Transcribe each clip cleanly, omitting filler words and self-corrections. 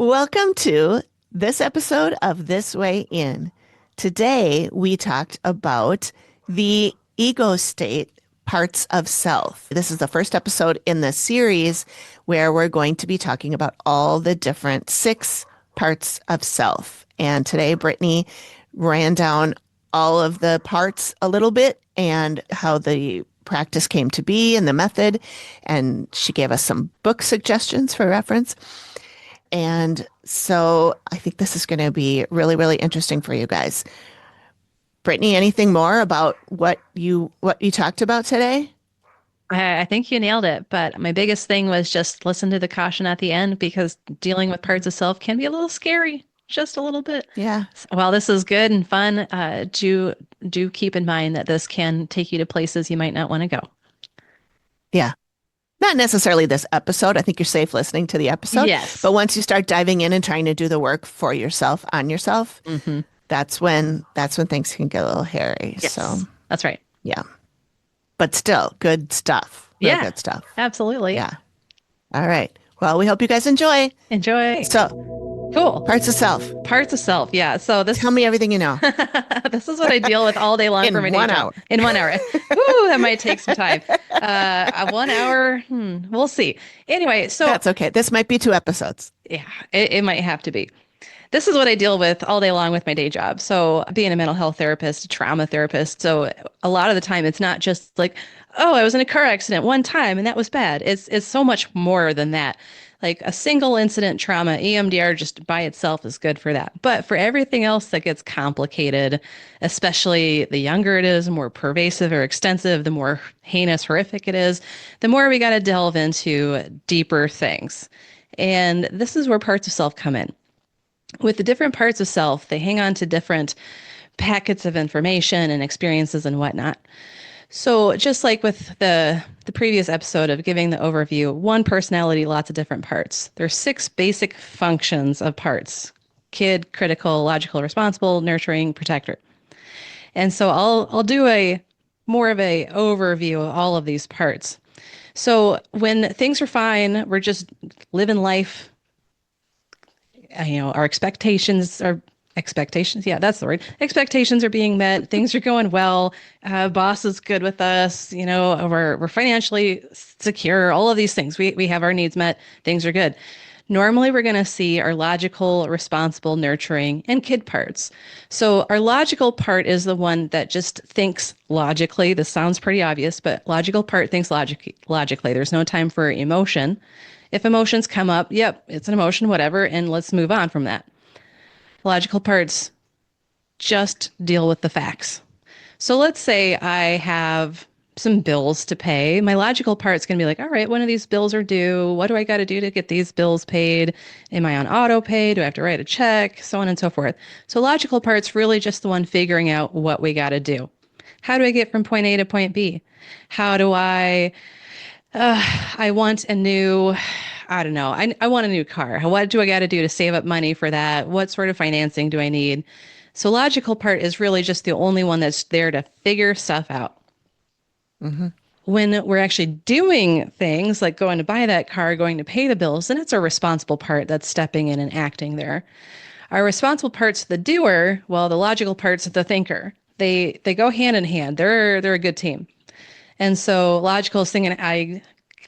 Welcome to this episode of This Way In. Today, we talked about the ego state parts of self. This is the first episode in the series where we're going to be talking about all the different 6 parts of self. And today, Brittney ran down all of the parts a little bit and how the practice came to be and the method. And she gave us some book suggestions for reference. And so I think this is going to be really, really interesting for you guys. Brittney, anything more about what you talked about today? I think you nailed it, but my biggest thing was just listen to the caution at the end because dealing with parts of self can be a little scary, just a little bit. Yeah. While this is good and fun, do keep in mind that this can take you to places you might not want to go. Yeah. Not necessarily this episode. I think you're safe listening to the episode. Yes. But once you start diving in and trying to do the work for yourself on yourself, Hmm. that's when things can get a little hairy. So, Yes, that's right. yeah. But still, good stuff. Real Yeah, good stuff. absolutely. Yeah. All right. Well, we hope you guys enjoy. Enjoy. So, Cool. parts of self. Parts of self. Yeah. So Tell me everything you know this is what I deal with all day long for in my day one job. hour. In 1 hour. Woo, that might take some time. 1 hour. We'll see. Anyway, so That's okay. This might be 2 episodes. yeah, it might have to be. This is what I deal with all day long with my day job. So, being a mental health therapist, a trauma therapist. So, a lot of the time, it's not just like, oh, I was in a car accident one time and that was bad. It's so much more than that. Like a single incident trauma, EMDR just by itself is good for that. But for everything else that gets complicated, especially the younger it is, the more pervasive or extensive, the more heinous, horrific it is, the more we got to delve into deeper things. And this is where parts of self come in. With the different parts of self, they hang on to different packets of information and experiences and whatnot. So just like with the previous episode of giving the overview, one personality, lots of different parts. There's 6 basic functions of parts: kid, critical, logical, responsible, nurturing, protector. And so I'll do a more of a overview of all of these parts. So when things are fine, we're just living life, our expectations. Yeah, that's the word. Expectations are being met. Things are going well. Boss is good with us. We're financially secure. All of these things. We have our needs met. Things are good. Normally, we're going to see our logical, responsible, nurturing, and kid parts. So our logical part is the one that just thinks logically. This sounds pretty obvious, but logical part thinks logically. There's no time for emotion. If emotions come up, yep, it's an emotion, whatever, and let's move on from that. Logical parts just deal with the facts. So let's say I have some bills to pay. My logical part's going to be like, all right, when are these bills are due? What do I got to do to get these bills paid? Am I on auto pay? Do I have to write a check? So on and so forth. So logical part's really just the one figuring out what we got to do. How do I get from point A to point B? How do I want a new, I don't know. I want a new car. What do I got to do to save up money for that? What sort of financing do I need? So logical part is really just the only one that's there to figure stuff out. Hmm. When we're actually doing things like going to buy that car, going to pay the bills, then it's our responsible part that's stepping in and acting there. Our responsible part's the doer, while the logical part's the thinker. They go hand in hand. They're a good team. And so logical is thinking I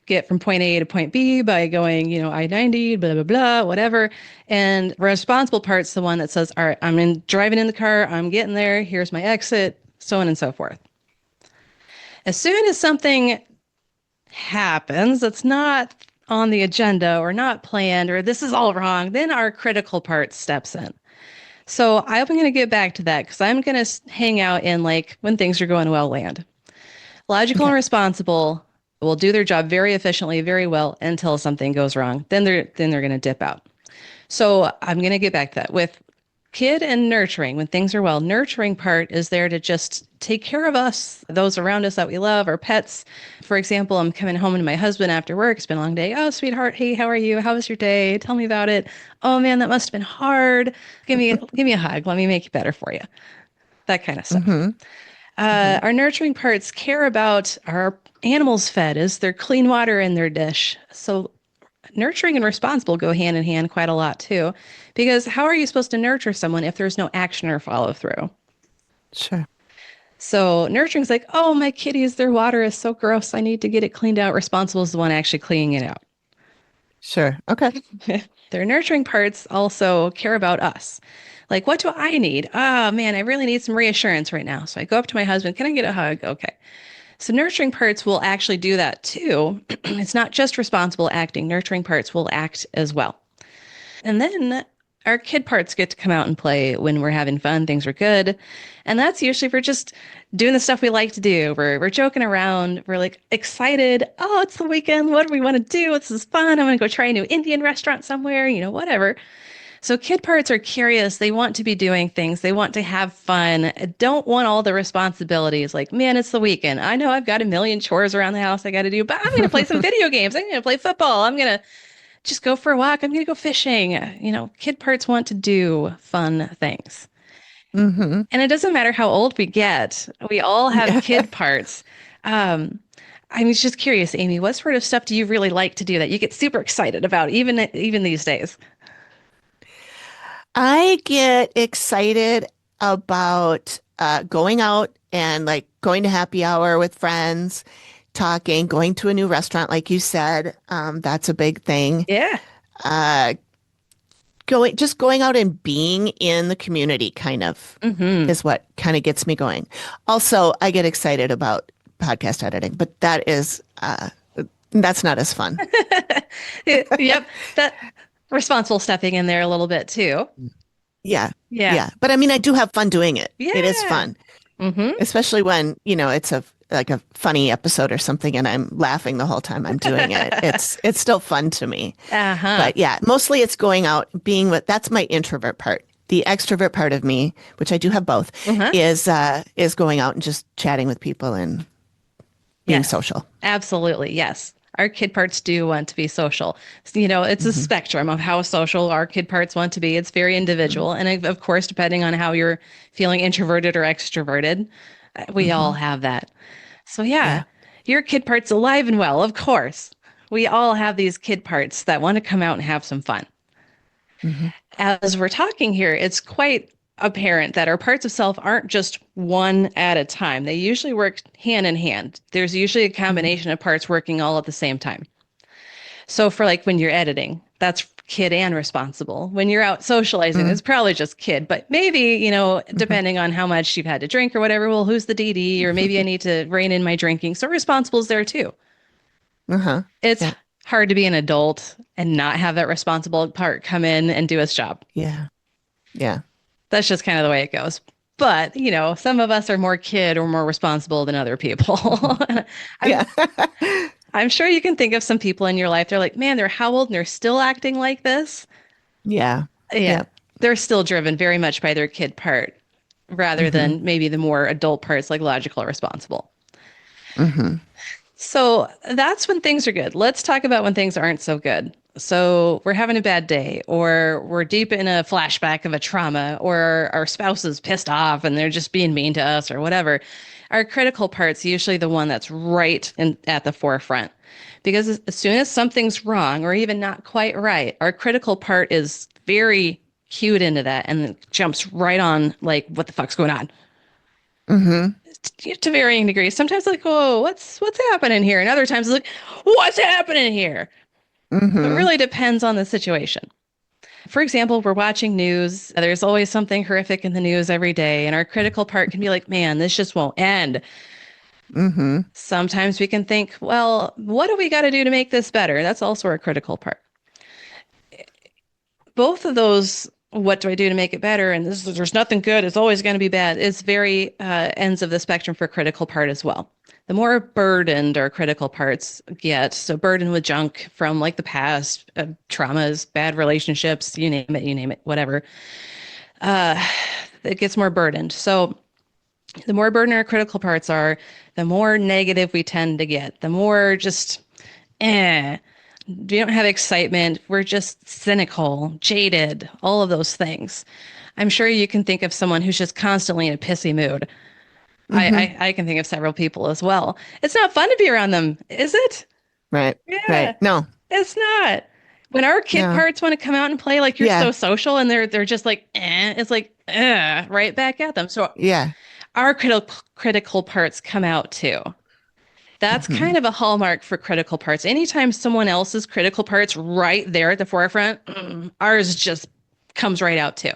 get from point A to point B by going, I-90, blah, blah, blah, whatever. And responsible part's the one that says, all right, driving in the car, I'm getting there, here's my exit, so on and so forth. As soon as something happens that's not on the agenda or not planned or this is all wrong, then our critical part steps in. So I'm going to get back to that because I'm going to hang out in like when things are going well land. Logical Okay. and responsible will do their job very efficiently, very well until something goes wrong. Then they're going to dip out. So I'm going to get back to that with kid and nurturing. When things are well, nurturing part is there to just take care of us, those around us that we love, our pets. For example, I'm coming home to my husband after work. It's been a long day. Oh, sweetheart. Hey, how are you? How was your day? Tell me about it. Oh man, that must have been hard. Give me a hug. Let me make it better for you. That kind of stuff. Hmm. Hmm. Our nurturing parts care about our animals fed. Is there clean water in their dish? So nurturing and responsible go hand in hand quite a lot too. Because how are you supposed to nurture someone if there's no action or follow through? Sure. So nurturing's like, oh, my kitties, their water is so gross. I need to get it cleaned out. Responsible is the one actually cleaning it out. Sure. Okay. Their nurturing parts also care about us. Like, what do I need? Oh, man, I really need some reassurance right now. So I go up to my husband. Can I get a hug? Okay. So nurturing parts will actually do that too. It's not just responsible acting. Nurturing parts will act as well. And then our kid parts get to come out and play when we're having fun, things are good. And that's usually for just doing the stuff we like to do. We're joking around. We're like excited. Oh, it's the weekend. What do we want to do? This is fun. I'm going to go try a new Indian restaurant somewhere, whatever. So kid parts are curious. They want to be doing things. They want to have fun. Don't want all the responsibilities. Like, man, it's the weekend. I know I've got a million chores around the house I got to do, but I'm going to play some video games. I'm going to play football. I'm going to just go for a walk. I'm going to go fishing. Kid parts want to do fun things. Mm-hmm. And it doesn't matter how old we get. We all have Yeah. kid parts. I'm just curious, Amy, what sort of stuff do you really like to do that you get super excited about, even these days? I get excited about going out and like going to happy hour with friends, talking, going to a new restaurant, like you said. That's a big thing. Yeah. Uh, going out and being in the community kind of Hmm. is what kind of gets me going. Also, I get excited about podcast editing, but that's not as fun. Yep. That responsible stepping in there a little bit too. Yeah. Yeah. Yeah. But I mean, I do have fun doing it. It is Yeah. fun, Hmm. especially when, it's like a funny episode or something and I'm laughing the whole time I'm doing it. It's still fun to me. Uh-huh. But yeah, mostly it's going out, being with, that's my introvert part. The extrovert part of me, which I do have both, Uh-huh. is going out and just chatting with people and being Yes. social. Absolutely. Yes. Our kid parts do want to be social. It's a Hmm. spectrum of how social our kid parts want to be. It's very individual. And of course, depending on how you're feeling introverted or extroverted, we all Hmm. have that. So, yeah, Yeah. your kid part's alive and well, of course. We all have these kid parts that want to come out and have some fun. Hmm. As we're talking here, it's quite apparent that our parts of self aren't just one at a time. They usually work hand in hand. There's usually a Hmm. combination of parts working all at the same time. So for like when you're editing, that's kid and responsible. When you're out socializing, it's probably just kid, but maybe, Hmm. depending on how much you've had to drink or whatever, well, who's the DD? Or maybe I need to rein in my drinking. So responsible's there too. Uh-huh. It's Yeah. hard to be an adult and not have that responsible part come in and do its job. Yeah. Yeah. That's just kind of the way it goes. But, some of us are more kid or more responsible than other people. Hmm. I'm Yeah. I'm sure you can think of some people in your life. They're like, man, they're how old and they're still acting like this? Yeah. Yeah. Yep. They're still driven very much by their kid part rather Hmm. than maybe the more adult parts like logical or responsible. Hmm. So that's when things are good. Let's talk about when things aren't so good. So we're having a bad day, or we're deep in a flashback of a trauma, or our spouse is pissed off and they're just being mean to us, or whatever. Our critical part's usually the one that's right at the forefront. Because as soon as something's wrong or even not quite right, our critical part is very cued into that and jumps right on, like, what the fuck's going on? Hmm. To varying degrees. Sometimes like, oh, what's happening here? And other times it's like, what's happening here? So it Hmm. really depends on the situation. For example, we're watching news. There's always something horrific in the news every day, and our critical part can be like, man, this just won't end. Hmm. Sometimes we can think, well, what do we got to do to make this better? That's also our critical part. Both of those, what do I do to make it better? And there's nothing good. It's always going to be bad. It's very ends of the spectrum for critical part as well. The more burdened our critical parts get, so burdened with junk from like the past, traumas, bad relationships, you name it, whatever, uh, it gets more burdened. So the more burdened our critical parts are, the more negative we tend to get, the more just, eh, we don't have excitement. We're just cynical, jaded, all of those things. I'm sure you can think of someone who's just constantly in a pissy mood. Hmm. I can think of several people as well. It's not fun to be around them, is it? Right. Yeah, Right. No. it's not. When our kid No. parts want to come out and play, like you're Yeah. so social, and they're just like, it's like, right back at them. So Yeah. our critical parts come out too. That's Hmm. kind of a hallmark for critical parts. Anytime someone else's critical parts right there at the forefront, ours just comes right out too.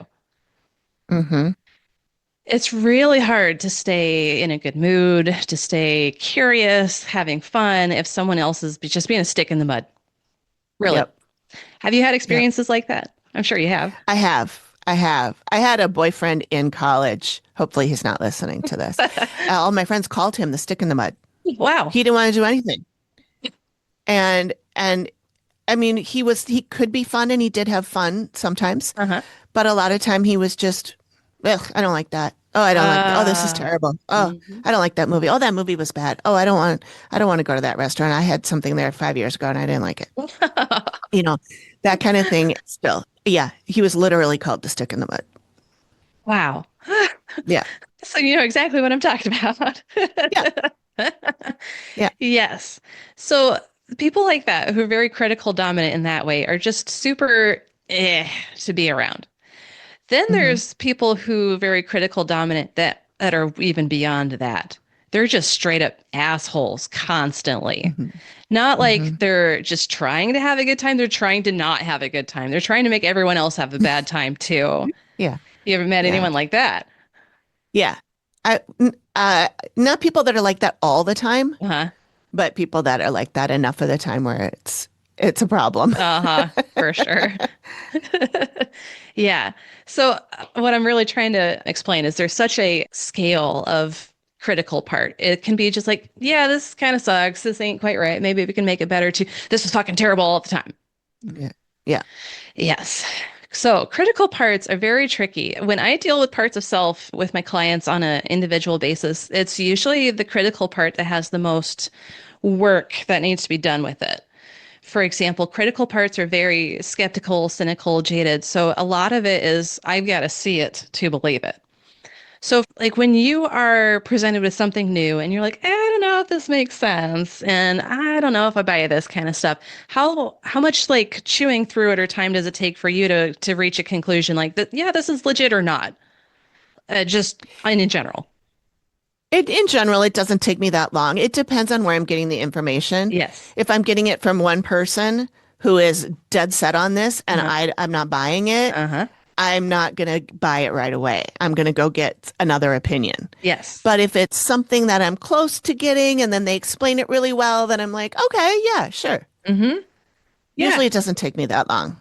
Hmm. It's really hard to stay in a good mood, to stay curious, having fun if someone else is just being a stick in the mud. Really. Yep. Have you had Yep. experiences like that? I'm sure you have. I have. I have. I had a boyfriend in college. Hopefully he's not listening to this. All my friends called him the stick in the mud. Wow. He didn't want to do anything. And I mean, he could be fun and he did have fun sometimes, Uh-huh. but a lot of time he was just, ugh, I don't like that. Oh, I don't like that. Oh, this is Uh, terrible. Oh, mhm. I don't like that movie. Oh, that movie was bad. Oh, I don't want to go to that restaurant. I had something there 5 years ago and I didn't like it. You know, that kind of thing still. Yeah, he was literally called the stick in the mud. Wow. Yeah. So you know exactly what I'm talking about. Yeah. Yeah. Yes. So people like that who are very critical dominant in that way are just super to be around. Then Hmm. there's people who very critical dominant that are even beyond that. They're just straight up assholes constantly. Hmm. Not like Hmm. they're just trying to have a good time, they're trying to not have a good time. They're trying to make everyone else have a bad time too. Yeah. You ever met Yeah. anyone like that? Yeah. Not people that are like that all the time, Uh-huh. but people that are like that enough of the time where it's a problem. Uh-huh, for sure. Yeah. So what I'm really trying to explain is there's such a scale of critical part. It can be just like, yeah, this kind of sucks. This ain't quite right. Maybe we can make it better too. This is fucking terrible all the time. Yeah. Yeah. Yes. So critical parts are very tricky. When I deal with parts of self with my clients on an individual basis, it's usually the critical part that has the most work that needs to be done with it. For example, critical parts are very skeptical, cynical, jaded. So a lot of it is, I've got to see it to believe it. So, like when you are presented with something new and you're like, I don't know if this makes sense, and I don't know if I buy this kind of stuff. How much like chewing through it or time does it take for you to reach a conclusion like that? Yeah, this is legit or not? Just in general. In general, it doesn't take me that long. It depends on where I'm getting the information. Yes. If I'm getting it from one person who is dead set on this and Uh-huh. I'm not buying it, Uh-huh. I'm not going to buy it right away. I'm going to go get another opinion. Yes. But if it's something that I'm close to getting and then they explain it really well, then I'm like, okay, yeah, sure. Mm-hmm. Yeah. Usually it doesn't take me that long.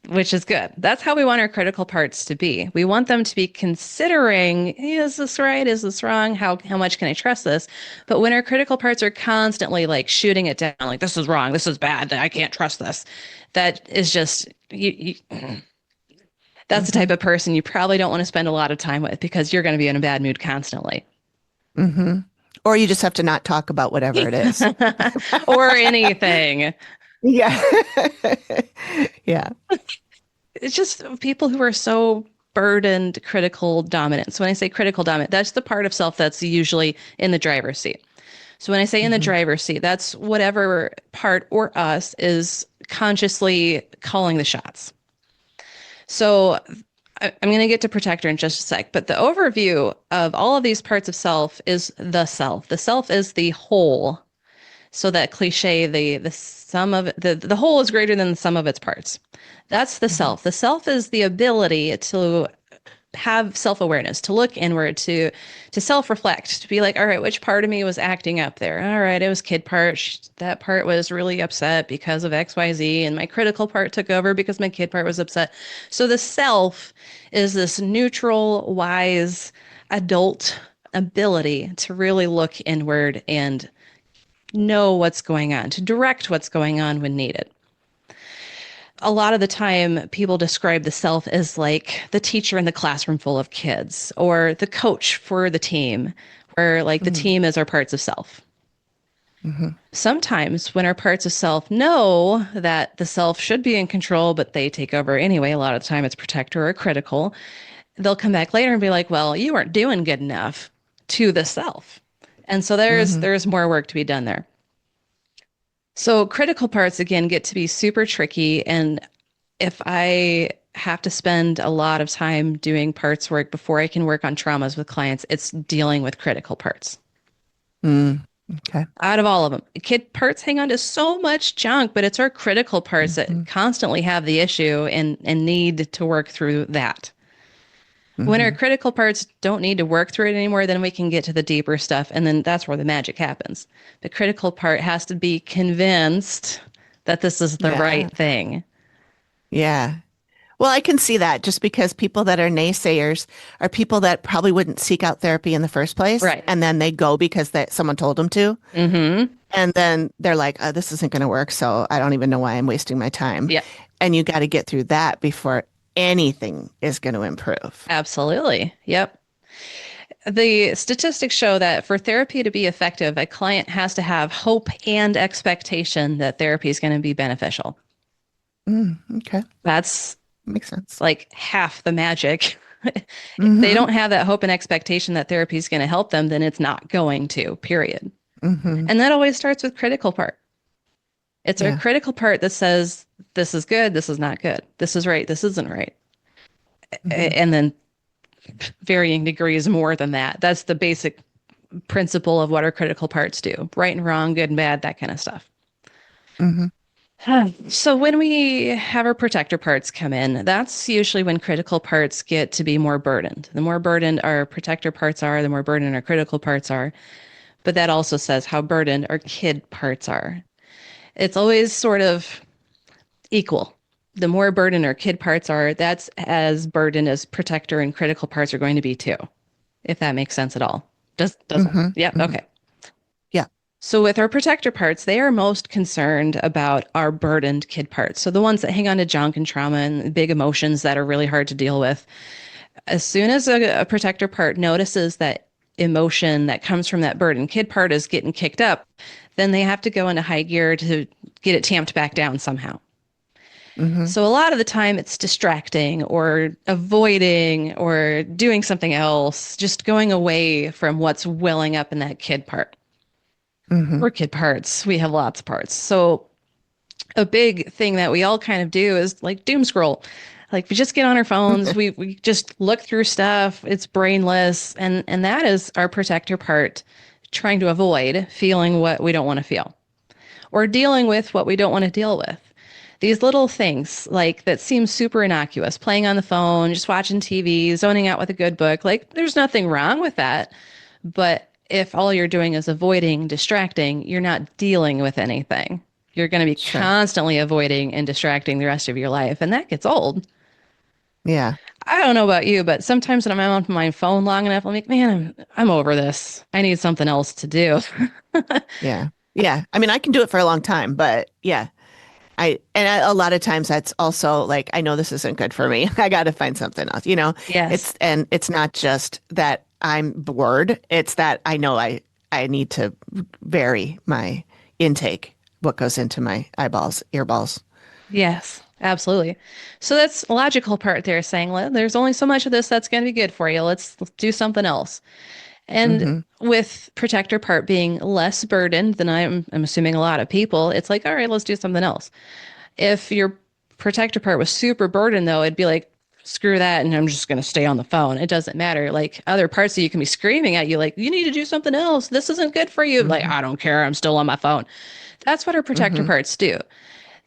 Which is good. That's how we want our critical parts to be. We want them to be considering, is this right? Is this wrong? How much can I trust this? But when our critical parts are constantly like shooting it down, like this is wrong, this is bad, I can't trust this. That is just that's the type Hmm. of person you probably don't want to spend a lot of time with because you're going to be in a bad mood constantly. Hmm. Or you just have to not talk about whatever it is. Or anything. Yeah. Yeah. It's just people who are so burdened, critical, dominant. So when I say critical dominant, that's the part of self that's usually in the driver's seat. So when I say in the Hmm. driver's seat, that's whatever part or us is consciously calling the shots. So I'm going to get to protector in just a sec, but the overview of all of these parts of self is the self. The self is the whole. So that cliche, the sum of the whole is greater than the sum of its parts. That's the Hmm. self. The self is the ability to have self-awareness, to look inward, to self-reflect, to be like, all right, which part of me was acting up there? All right, it was kid part. That part was really upset because of XYZ, and my critical part took over because my kid part was upset. So the self is this neutral, wise, adult ability to really look inward and know what's going on, to direct what's going on when needed. A lot of the time, people describe the self as like the teacher in the classroom full of kids or the coach for the team, where like the Hmm. team is our parts of self. Hmm. Sometimes, when our parts of self know that the self should be in control, but they take over anyway, a lot of the time it's protector or critical, they'll come back later and be like, well, you weren't doing good enough to the self. And so there's Hmm. there's more work to be done there. So critical parts again get to be super tricky. And if I have to spend a lot of time doing parts work before I can work on traumas with clients, it's dealing with critical parts. Mm, okay. Out of all of them, kid parts hang on to so much junk, but it's our critical parts that Hmm. constantly have the issue and need to work through that. When our Hmm. critical parts don't need to work through it anymore, then we can get to the deeper stuff. And then that's where the magic happens. The critical part has to be convinced that this is the Yeah. right thing. Yeah. Well, I can see that just because people that are naysayers are people that probably wouldn't seek out therapy in the first place. Right. And then they go because someone told them to. Mm-hmm. And then they're like, oh, this isn't going to work. So I don't even know why I'm wasting my time. Yeah, And you got to get through that before anything is going to improve. absolutely. Yep. The statistics show that for therapy to be effective, a client has to have hope and expectation that therapy is going to be beneficial. Okay. That's Makes sense. like half the magic. If they Hmm. don't have that hope and expectation that therapy is going to help them, then it's not going to, period. Hmm. And that always starts with critical part. It's our Yeah. critical part that says, this is good, this is not good, this is right, this isn't right. Hmm. And then varying degrees more than that. That's the basic principle of what our critical parts do, right and wrong, good and bad, that kind of stuff. Hmm. So when we have our protector parts come in, that's usually when critical parts get to be more burdened. The more burdened our protector parts are, the more burdened our critical parts are. But that also says how burdened our kid parts are. It's always sort of equal. The more burdened our kid parts are, that's as burdened as protector and critical parts are going to be too, if that makes sense at all. Doesn't. Hmm. Yeah, Hmm. okay. Yeah. So with our protector parts, they are most concerned about our burdened kid parts. So the ones that hang on to junk and trauma and big emotions that are really hard to deal with. As soon as a protector part notices that emotion that comes from that burdened kid part is getting kicked up, then they have to go into high gear to get it tamped back down somehow. Hmm. So a lot of the time it's distracting or avoiding or doing something else, just going away from what's welling up in that kid part. Hmm. We're kid parts. We have lots of parts. So a big thing that we all kind of do is like doom scroll. Like we just get on our phones, we just look through stuff. It's brainless, and that is our protector part trying to avoid feeling what we don't want to feel or dealing with what we don't want to deal with. These little things like that seem super innocuous, playing on the phone, just watching TV, zoning out with a good book. Like there's nothing wrong with that. But if all you're doing is avoiding, distracting, you're not dealing with anything. You're going to be Sure. constantly avoiding and distracting the rest of your life. And that gets old. Yeah. I don't know about you, but sometimes when I'm on my phone long enough, I'm like, man, I'm over this. I need something else to do. Yeah. Yeah. I mean, I can do it for a long time, but yeah, a lot of times that's also like, I know this isn't good for me. I got to find something else, Yes. it's not just that I'm bored. It's that I know I need to vary my intake, what goes into my eyeballs, earballs. Yes, absolutely. So that's a logical part there saying, well, there's only so much of this that's going to be good for you. Let's do something else. And Hmm. with protector part being less burdened than I'm assuming a lot of people, it's like, all right, let's do something else. If your protector part was super burdened, though, it'd be like, screw that, and I'm just going to stay on the phone. It doesn't matter. Like other parts of you can be screaming at you, like, you need to do something else. This isn't good for you. Like, Hmm. I don't care. I'm still on my phone. That's what our protector Hmm. parts do.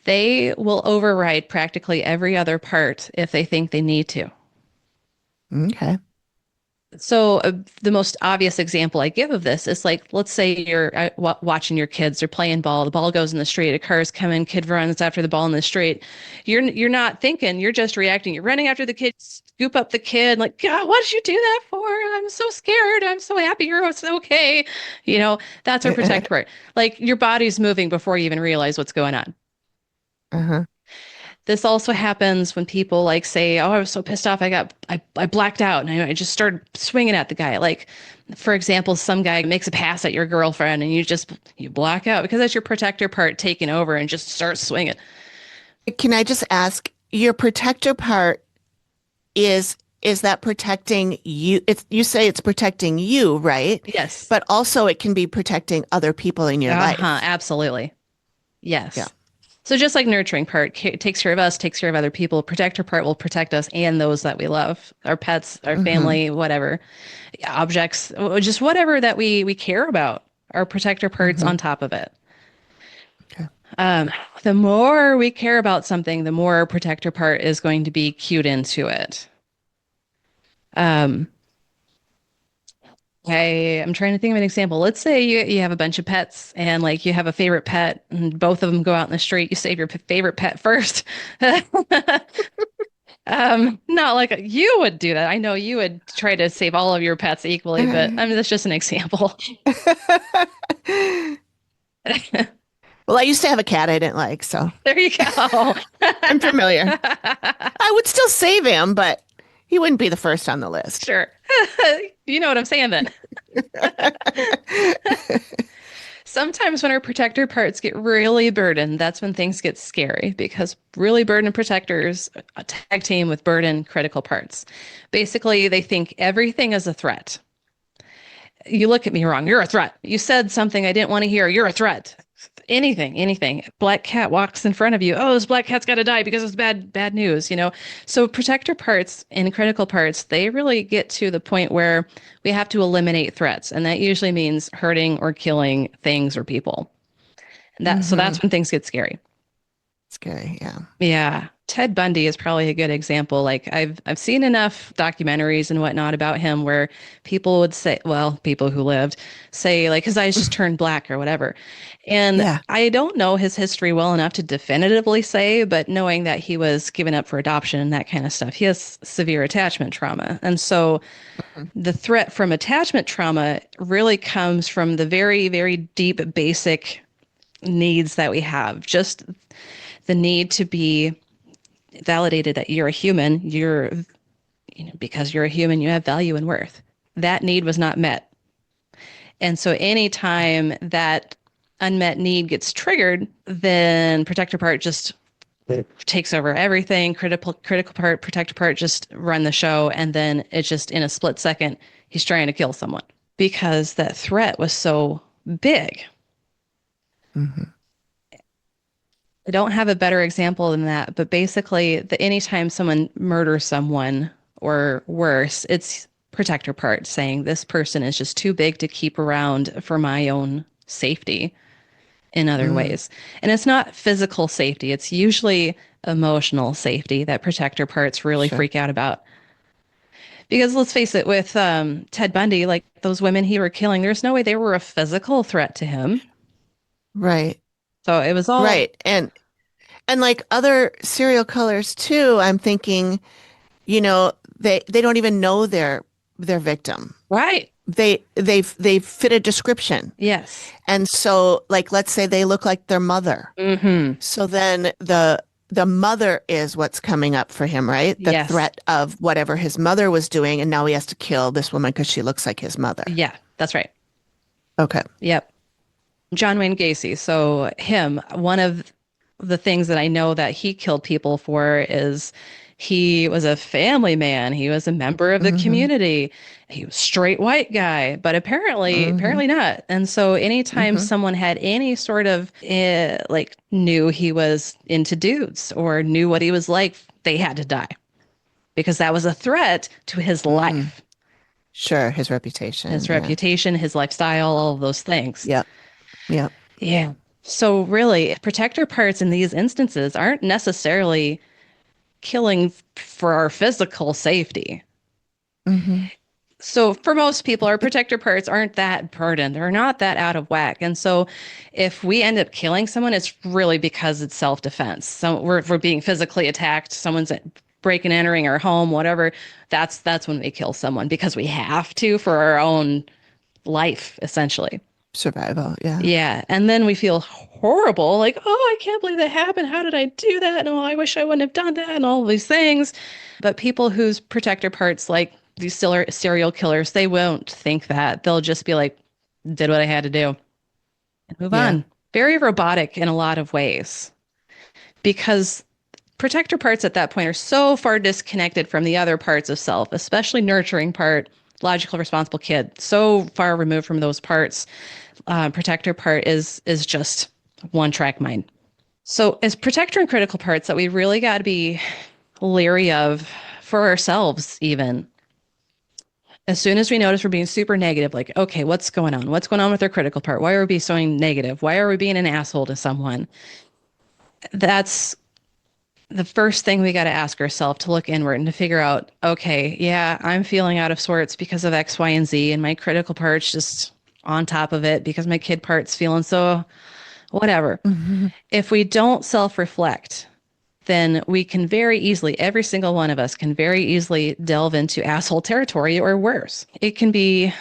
They will override practically every other part if they think they need to. Okay. So the most obvious example I give of this is like, let's say you're watching your kids, they're playing ball, the ball goes in the street, a car's coming, kid runs after the ball in the street. You're not thinking, you're just reacting. You're running after the kid, scoop up the kid, like, God, what did you do that for? I'm so scared. I'm so happy you're okay. That's our protect part. Like your body's moving before you even realize what's going on. Uh-huh. This also happens when people like say, "Oh, I was so pissed off. I blacked out and I just started swinging at the guy." Like, for example, some guy makes a pass at your girlfriend and you black out because that's your protector part taking over and just start swinging. Can I just ask, your protector part is that protecting you? You say it's protecting you, right? Yes. But also it can be protecting other people in your Uh-huh, life. absolutely. Yeah. Yes. So just like nurturing part takes care of us, takes care of other people, protector part will protect us and those that we love, our pets, our Mm-hmm. family, whatever, objects, just whatever that we care about. Our protector parts Mm-hmm. on top of it. Okay. The more we care about something, the more our protector part is going to be cued into it. Um, I'm trying to think of an example. Let's say you have a bunch of pets and like you have a favorite pet and both of them go out in the street. You save your favorite pet first. Not like you would do that. I know you would try to save all of your pets equally, but I mean, that's just an example. Well, I used to have a cat I didn't like, so There you go. I'm familiar. I would still save him, but he wouldn't be the first on the list. Sure. You know what I'm saying then. Sometimes when our protector parts get really burdened, that's when things get scary because really burdened protectors tag team with burdened critical parts. Basically, they think everything is a threat. You look at me wrong. You're a threat. You said something I didn't want to hear. You're a threat. Anything. Black cat walks in front of you. Oh, this black cat's got to die because it's bad news, you know? So protector parts and critical parts, they really get to the point where we have to eliminate threats. And that usually means hurting or killing things or people. So Mm-hmm. that's when things get scary. Scary, yeah. Yeah. Ted Bundy is probably a good example. Like I've seen enough documentaries and whatnot about him where people would say, well, people who lived say like his eyes just turned black or whatever. And Yeah. I don't know his history well enough to definitively say, but knowing that he was given up for adoption and that kind of stuff, he has severe attachment trauma. And so Mhm. the threat from attachment trauma really comes from the very, very deep basic needs that we have. Just the need to be validated that you're a human, because you're a human, you have value and worth. That need was not met. And so anytime that unmet need gets triggered, then protector part just takes over everything. Critical part, protector part just run the show. And then it's just in a split second, he's trying to kill someone because that threat was so big. Mhm. I don't have a better example than that, but basically, anytime someone murders someone or worse, it's protector part saying this person is just too big to keep around for my own safety in other Mm. ways. And it's not physical safety, it's usually emotional safety that protector parts really Sure. freak out about. Because let's face it, with Ted Bundy, like those women he were killing, there's no way they were a physical threat to him. Right. So it was all Right. And like other serial killers too, I'm thinking, they don't even know their victim. right. They fit a description. Yes. And so like let's say they look like their mother. Mm-hmm. So then the mother is what's coming up for him, right? The Yes. threat of whatever his mother was doing, and now he has to kill this woman because she looks like his mother. Yeah, that's right. Okay. Yep. John Wayne Gacy. So him, one of the things that I know that he killed people for is he was a family man. He was a member of the Mm-hmm. community. He was straight white guy, but Mm-hmm. apparently not. And so anytime Mm-hmm. someone had any sort of like knew he was into dudes or knew what he was like, they had to die because that was a threat to his Mm. life, Sure, his reputation. his Yeah. reputation, his lifestyle, all of those things. Yep. Yep. Yeah. So really, protector parts in these instances aren't necessarily killing for our physical safety. Mm-hmm. So for most people, our protector parts aren't that burdened. They're not that out of whack. And so if we end up killing someone, it's really because it's self-defense. So we're being physically attacked. Someone's breaking, entering our home, whatever. That's when we kill someone because we have to for our own life, essentially. Survival. Yeah. Yeah. And then we feel horrible, like, oh, I can't believe that happened. How did I do that? And oh, I wish I wouldn't have done that and all these things. But people whose protector parts, like these serial killers, they won't think that. They'll just be like, did what I had to do and move Yeah. on. Very robotic in a lot of ways because protector parts at that point are so far disconnected from the other parts of self, especially nurturing part, logical, responsible kid, so far removed from those parts. Protector part is just one track mind. So, as protector and critical parts that we really got to be leery of for ourselves, even as soon as we notice we're being super negative, like, okay, what's going on? What's going on with our critical part? Why are we being so negative? Why are we being an asshole to someone? That's the first thing we got to ask ourselves to look inward and to figure out, okay, yeah, I'm feeling out of sorts because of X, Y, and Z, and my critical part's just on top of it because my kid part's feeling so whatever. Hmm. If we don't self-reflect, then we can very easily, every single one of us can very easily delve into asshole territory or worse. It can be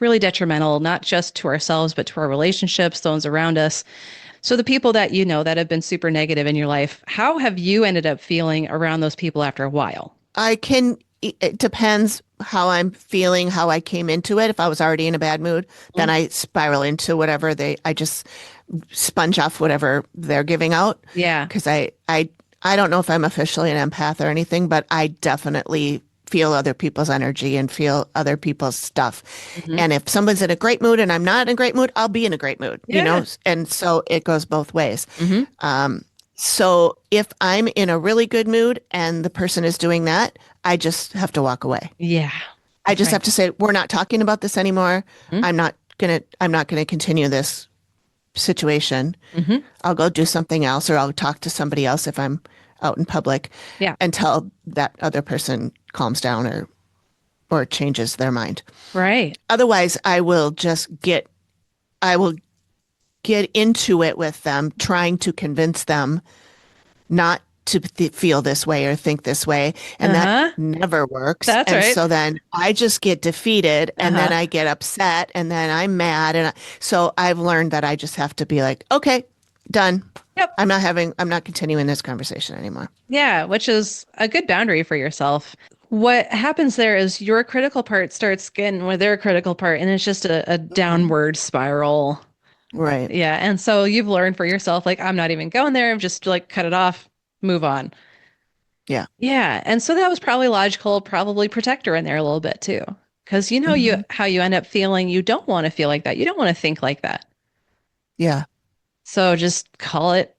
really detrimental, not just to ourselves, but to our relationships, those around us. So, the people that you know that have been super negative in your life, how have you ended up feeling around those people after a while? It depends how I'm feeling, how I came into it. If I was already in a bad mood, then Mm. I spiral into I just sponge off whatever they're giving out. Yeah. Because I don't know if I'm officially an empath or anything, but I definitely feel other people's energy and feel other people's stuff. Hmm. And if someone's in a great mood and I'm not in a great mood, I'll be in a great mood, Yeah. and so it goes both ways. Hmm. So if I'm in a really good mood and the person is doing that, I just have to walk away. Yeah. I That's just right. have to say, we're not talking about this anymore. Mm-hmm. I'm not gonna continue this situation. Mm-hmm. I'll go do something else or I'll talk to somebody else if I'm out in public Yeah. until that other person calms down or changes their mind. Right. Otherwise, I will get into it with them, trying to convince them not to feel this way or think this way. And that Uh-huh. never works. That's And right. so then I just get defeated and Uh-huh. then I get upset and then I'm mad. So I've learned that I just have to be like, okay, done. Yep. I'm not continuing this conversation anymore. Yeah, which is a good boundary for yourself. What happens there is your critical part starts getting with their critical part, and it's just a Mhm. downward spiral. Right. Yeah. And so you've learned for yourself, like, I'm not even going there. I'm just like, cut it off, move on. Yeah. Yeah. And so that was probably logical, probably protector in there a little bit too. Because you know you Hmm. how you end up feeling. You don't want to feel like that. You don't want to think like that. Yeah. So just call it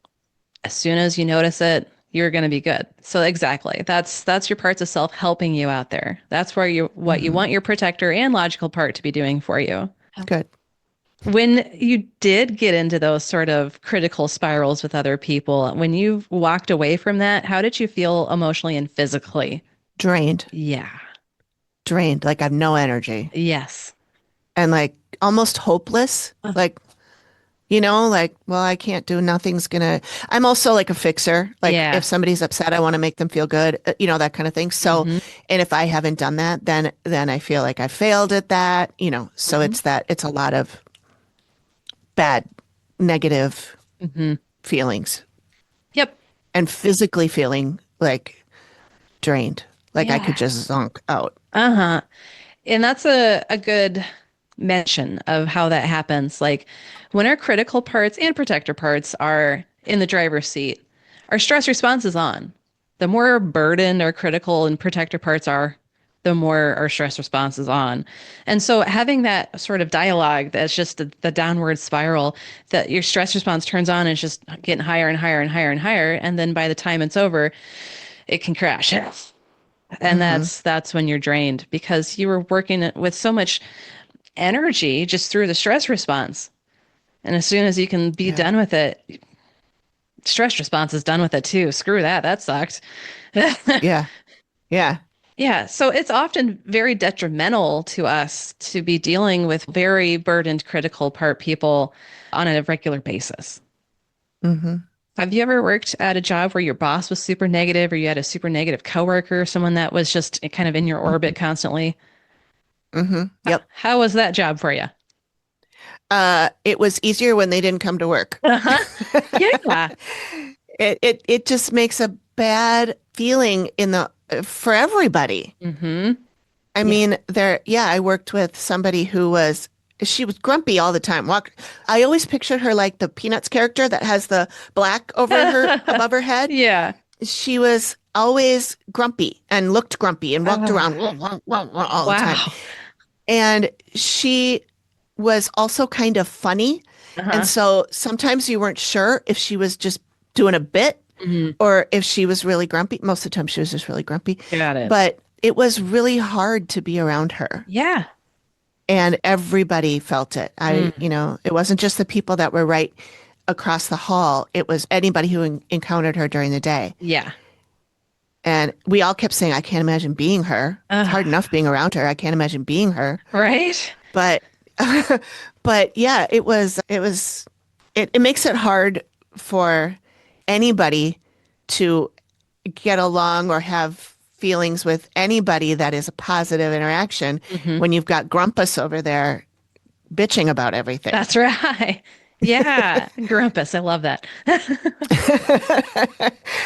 as soon as you notice it, you're going to be good. So exactly. That's your parts of self helping you out there. That's where you what you Hmm. want your protector and logical part to be doing for you. Good. When you did get into those sort of critical spirals with other people, when you walked away from that, how did you feel emotionally and physically? Drained. Yeah. Drained. Like I have no energy Yes. and like almost hopeless. Uh, Like, well, I can't do I'm also like a fixer. Like if yeah. somebody's upset, I want to make them feel good, that kind of thing. So, Hmm. and if I haven't done that, then I feel like I failed at that, so Hmm. it's a lot of bad, negative Hmm. feelings Yep. and physically feeling like drained, like I Yeah. could just zonk out. Uh-huh. And that's a good mention of how that happens. Like when our critical parts and protector parts are in the driver's seat, our stress response is on. The more burdened our critical and protector parts are, the more our stress response is on. And so having that sort of dialogue that's just the downward spiral that your stress response turns on and it's just getting higher and higher and higher and higher. And then by the time it's over, it can crash. And Hmm. that's when you're drained because you were working with so much energy just through the stress response. And as soon as you can be Yeah. done with it, stress response is done with it too. Screw that. That sucked. Yeah. Yeah. Yeah. So it's often very detrimental to us to be dealing with very burdened critical part people on a regular basis. Hmm. Have you ever worked at a job where your boss was super negative or you had a super negative coworker, someone that was just kind of in your orbit constantly? Hmm. Yep. How was that job for you? It was easier when they didn't come to work. Uh-huh. Yeah. It just makes a bad feeling for everybody. Hmm. I Yeah. mean, I worked with somebody she was grumpy all the time. I always pictured her like the Peanuts character that has the black above her head. Yeah. She was always grumpy and looked grumpy and walked Uh, around all the time. wow. And she was also kind of funny. And Uh-huh. so sometimes you weren't sure if she was just doing a bit Hmm. or if she was really grumpy. Most of the time she was just really grumpy. Got it. But it was really hard to be around her. Yeah. And everybody felt it. Mm. It wasn't just the people that were right across the hall. It was anybody who encountered her during the day. Yeah. And we all kept saying, I can't imagine being her. It's hard Ugh. enough being around her. I can't imagine being her. Right? But, but yeah, it makes it hard for anybody to get along or have feelings with anybody that is a positive interaction Hmm. when you've got Grumpus over there bitching about everything. That's right. Yeah. Grumpus. I love that.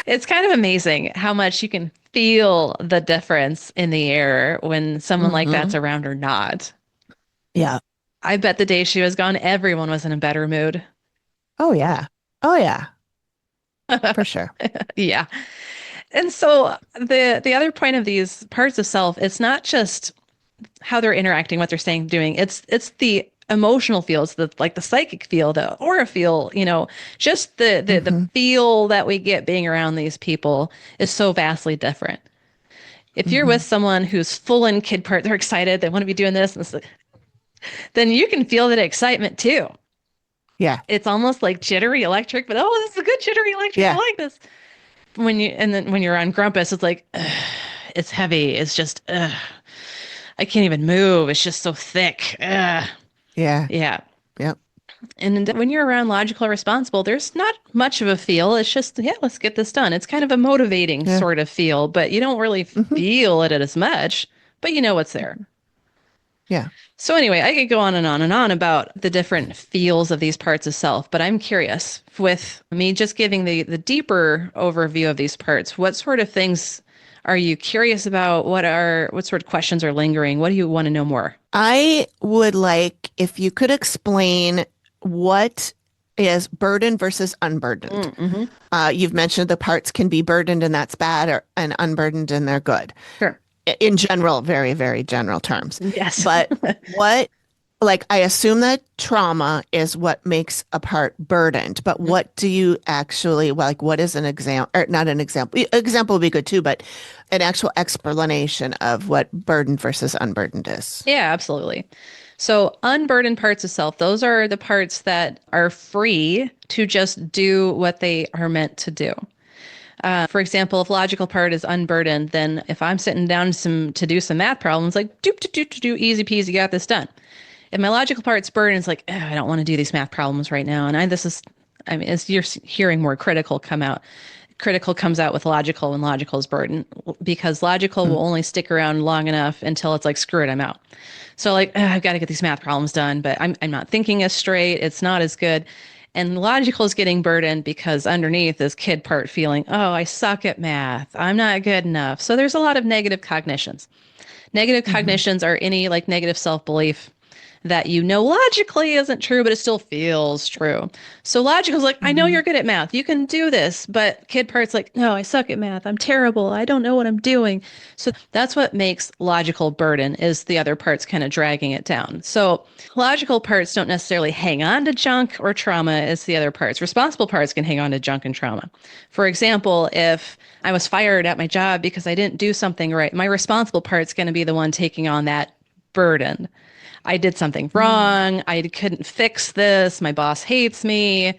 It's kind of amazing how much you can feel the difference in the air when someone like that's Hmm. around or not. Yeah. I bet the day she was gone, everyone was in a better mood. Oh yeah. Oh yeah, for sure. Yeah. And so the other point of these parts of self, it's not just how they're interacting, what they're saying, doing. It's the emotional feels, the like the psychic feel, the aura feel, just the Hmm. feel that we get being around these people is so vastly different. If you're with Hmm. someone who's full in kid part, they're excited, they want to be doing this, and then you can feel that excitement too. Yeah. It's almost like jittery electric, but oh, this is a good jittery electric. I Yeah. like this. And then when you're on Grumpus, it's like ugh, it's heavy. It's just I can't even move. It's just so thick. Ugh. Yeah. Yeah. Yep. And when you're around logical or responsible, there's not much of a feel. It's just, yeah, let's get this done. It's kind of a motivating Yeah. sort of feel, but you don't really Hmm. feel it as much, but you know what's there. Yeah. So anyway, I could go on and on and on about the different feels of these parts of self, but I'm curious with me just giving the deeper overview of these parts, what sort of things are you curious about? What sort of questions are lingering? What do you want to know more? I would like if you could explain what is burdened versus unburdened. Mm-hmm. You've mentioned the parts can be burdened and that's bad, and unburdened and they're good. Sure. In general, very, very general terms. Yes. But what, like, I assume that trauma is what makes a part burdened, but what do you actually, well, like, what is an example, or not an example? Example would be good too, but an actual explanation of what burdened versus unburdened is. Yeah, absolutely. So, unburdened parts of self, those are the parts that are free to just do what they are meant to do. For example, if logical part is unburdened, then if I'm sitting down to do some math problems, like doop doop doop doop, easy peasy, got this done. If my logical part's burdened, it's like I don't want to do these math problems right now, and I mean, as you're hearing more critical come out. Critical comes out with logical when logical is burdened because logical Mm, will only stick around long enough until it's like screw it, I'm out. So like I've got to get these math problems done, but I'm not thinking as straight. It's not as good. And logical is getting burdened because underneath is kid part feeling, oh, I suck at math. I'm not good enough. So there's a lot of negative cognitions. Negative mhm, cognitions are any like negative self-belief that you know logically isn't true, but it still feels true. So logical is like, I know you're mhm, good at math. You can do this. But kid part's like, no, I suck at math. I'm terrible. I don't know what I'm doing. So that's what makes logical burden is the other parts kind of dragging it down. So logical parts don't necessarily hang on to junk or trauma as the other parts. Responsible parts can hang on to junk and trauma. For example, if I was fired at my job because I didn't do something right, my responsible part's going to be the one taking on that burden. I did something mm, wrong. I couldn't fix this. My boss hates me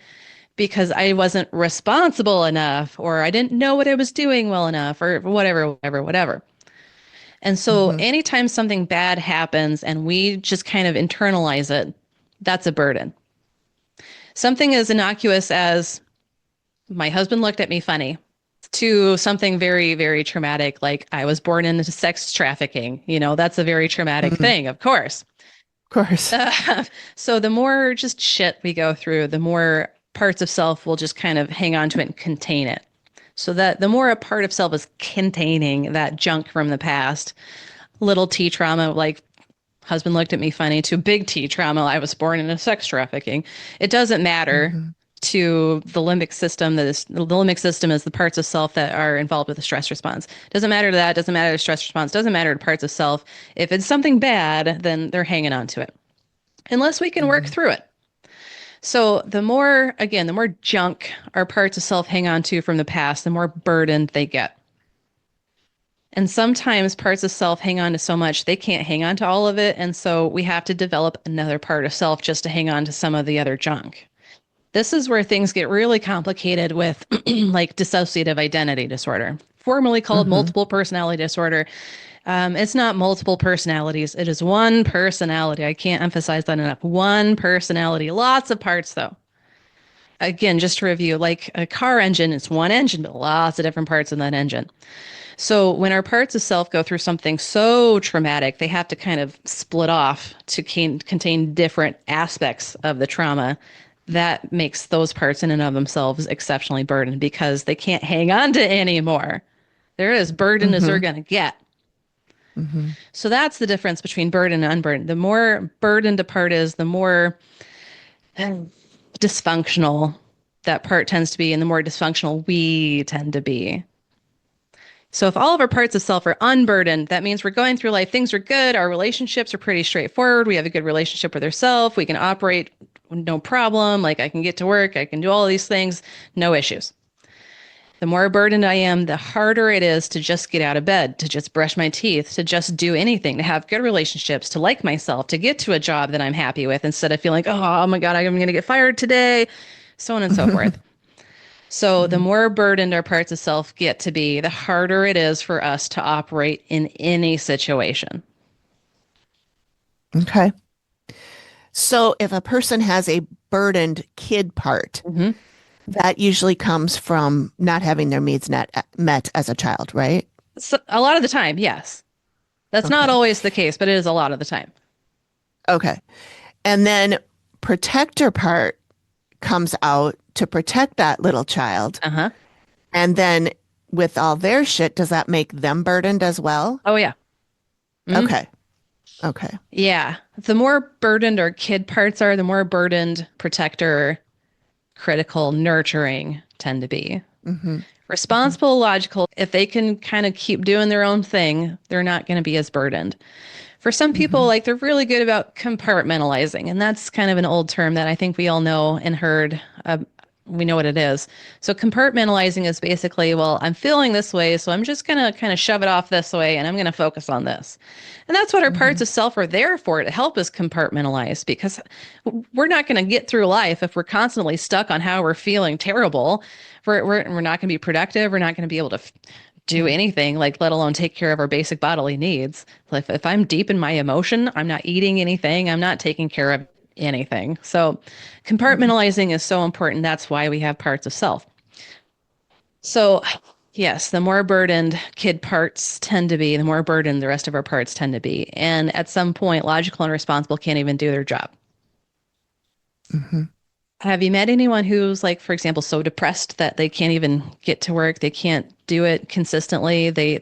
because I wasn't responsible enough, or I didn't know what I was doing well enough, or whatever, whatever, whatever. And so mhm, anytime something bad happens and we just kind of internalize it, that's a burden. Something as innocuous as my husband looked at me funny to something very, very traumatic, like I was born into sex trafficking. That's a very traumatic mhm. thing, of course. Of course. So the more just shit we go through, the more parts of self will just kind of hang on to it and contain it. So that the more a part of self is containing that junk from the past, little T trauma, like husband looked at me funny, to big T trauma, I was born into sex trafficking. It doesn't matter Mhm, to the limbic system. The limbic system is the parts of self that are involved with the stress response. Doesn't matter to that, doesn't matter to stress response, doesn't matter to parts of self. If it's something bad, then they're hanging on to it unless we can work mhm, through it. So the more junk our parts of self hang on to from the past, the more burdened they get. And sometimes parts of self hang on to so much they can't hang on to all of it. And so we have to develop another part of self just to hang on to some of the other junk. This is where things get really complicated with like dissociative identity disorder, formerly called Mm-hmm. multiple personality disorder. It's not multiple personalities, it is one personality. I can't emphasize that enough. One personality, lots of parts though. Again, just to review, like a car engine, it's one engine, but lots of different parts in that engine. So when our parts of self go through something so traumatic, they have to kind of split off to contain different aspects of the trauma. That makes those parts in and of themselves exceptionally burdened because they can't hang on to anymore. They're as burdened as they're Mm-hmm. going to get. Mm-hmm. So that's the difference between burden and unburdened. The more burdened a part is, the more dysfunctional that part tends to be, and the more dysfunctional we tend to be. So if all of our parts of self are unburdened, that means we're going through life. Things are good. Our relationships are pretty straightforward. We have a good relationship with ourselves. We can operate no problem. Like I can get to work. I can do all of these things. No issues. The more burdened I am, the harder it is to just get out of bed, to just brush my teeth, to just do anything, to have good relationships, to like myself, to get to a job that I'm happy with instead of feeling, oh my God, I'm going to get fired today, so on and so forth. So the Mm-hmm. more burdened our parts of self get to be, the harder it is for us to operate in any situation. Okay. So if a person has a burdened kid part, Hmm. that usually comes from not having their needs met as a child, right? So a lot of the time, yes. That's not Okay. always the case, but it is a lot of the time. Okay. And then protector part comes out to protect that little child. Uh-huh. And then with all their shit, does that make them burdened as well? Oh yeah. Hmm. Okay. Okay. Yeah. The more burdened our kid parts are, the more burdened protector, critical, nurturing tend to be. Mm-hmm. Mm-hmm. Responsible, logical, if they can kind of keep doing their own thing, they're not going to be as burdened. For some people, Mm-hmm. like they're really good about compartmentalizing, and that's kind of an old term that I think we all know and heard. We know what it is. So compartmentalizing is basically, well, I'm feeling this way, so I'm just gonna kind of shove it off this way, and I'm gonna focus on this. And that's what our Mm-hmm. parts of self are there for, to help us compartmentalize, because we're not going to get through life if we're constantly stuck on how we're feeling terrible. We're not going to be productive. We're not going to be able to do anything, like let alone take care of our basic bodily needs. If I'm deep in my emotion, I'm not eating anything, I'm not taking care of anything. So Mm-hmm. compartmentalizing is so important. That's why we have parts of self. So yes, the more burdened kid parts tend to be, the more burdened the rest of our parts tend to be. And at some point, logical and responsible can't even do their job. Mm-hmm. Have you met anyone who's like, for example, so depressed that they can't even get to work? They can't do it consistently. They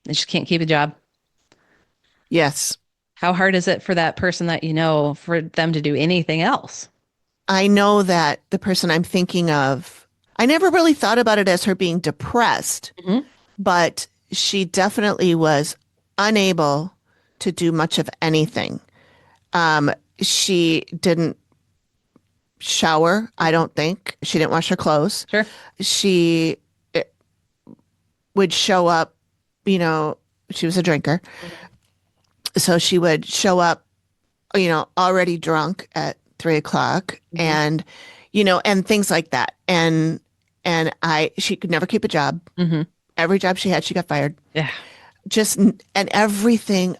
just can't keep a job. Yes. How hard is it for that person that you know for them to do anything else? I know that the person I'm thinking of, I never really thought about it as her being depressed, Hmm. but she definitely was unable to do much of anything. She didn't shower, I don't think. She didn't wash her clothes. Sure. She would show up, you know, she was a drinker. So she would show up, already drunk at 3 o'clock Hmm. and, and things like that. She could never keep a job. Hmm. Every job she had, she got fired. Yeah. And everything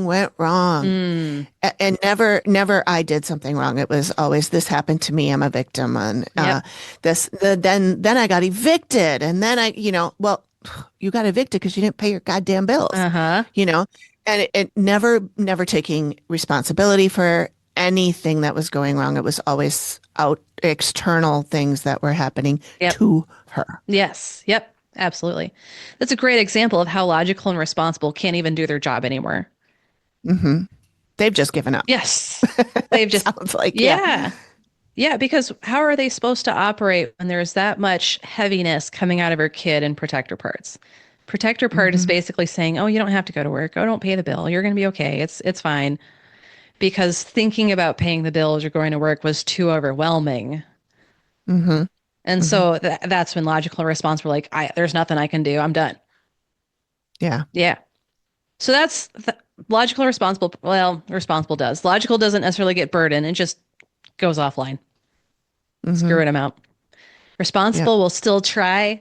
went wrong. Mm. And never I did something wrong. It was always this happened to me. I'm a victim. And Yep. then I got evicted. And then well, you got evicted because you didn't pay your goddamn bills, Uh-huh. you know, and it never taking responsibility for anything that was going wrong. It was always out external things that were happening Yep. to her. Yes. Yep. Absolutely. That's a great example of how logical and responsible can't even do their job anymore. Hmm. They've just given up. Yes. They've just, Sounds like, yeah. yeah. Yeah, because how are they supposed to operate when there's that much heaviness coming out of her kid and protector parts? Protector part is Hmm. basically saying, "Oh, you don't have to go to work. Oh, don't pay the bill. You're going to be okay. It's fine." because thinking about paying the bills or going to work was too overwhelming. Mm-hmm. And Mm-hmm. so that's when logical and responsible were like, there's nothing I can do. I'm done. Yeah. Yeah. So that's logical and responsible. Well, responsible does. Logical doesn't necessarily get burdened. It just goes offline, Mm-hmm. screwing them out. Yep. Responsible will still try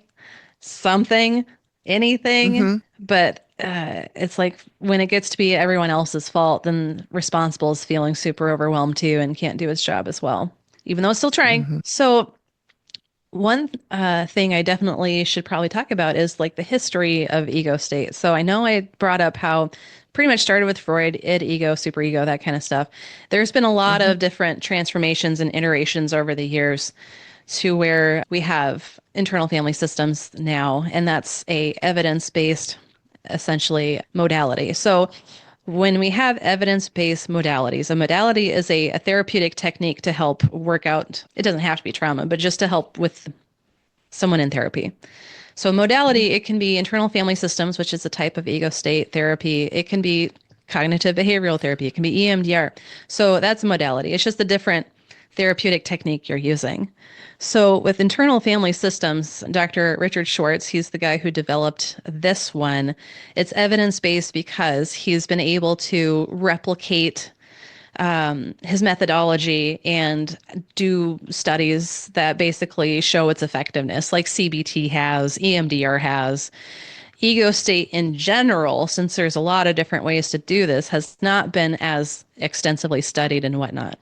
something, anything, Mm-hmm. but it's like when it gets to be everyone else's fault, then responsible is feeling super overwhelmed too and can't do its job as well, even though it's still trying. Mm-hmm. So one thing I definitely should probably talk about is like the history of ego state. So I know I brought up how pretty much started with Freud, id, ego, superego, that kind of stuff. There's been a lot Mm-hmm. of different transformations and iterations over the years to where we have internal family systems now, and that's a evidence-based essentially modality. So when we have evidence-based modalities, a modality is a therapeutic technique to help work out, it doesn't have to be trauma, but just to help with someone in therapy. So modality, it can be internal family systems, which is a type of ego state therapy. It can be cognitive behavioral therapy. It can be EMDR. So that's a modality. It's just a different therapeutic technique you're using. So with internal family systems, Dr. Richard Schwartz, he's the guy who developed this one. It's evidence-based because he's been able to replicate his methodology and do studies that basically show its effectiveness, like CBT has, EMDR has. Ego state in general, since there's a lot of different ways to do this, has not been as extensively studied and whatnot.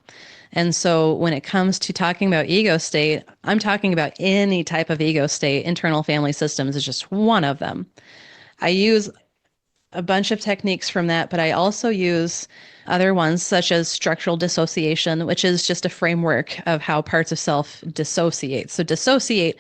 And so when it comes to talking about ego state, I'm talking about any type of ego state. Internal family systems is just one of them. I use a bunch of techniques from that, but I also use other ones such as structural dissociation, which is just a framework of how parts of self dissociate. So dissociate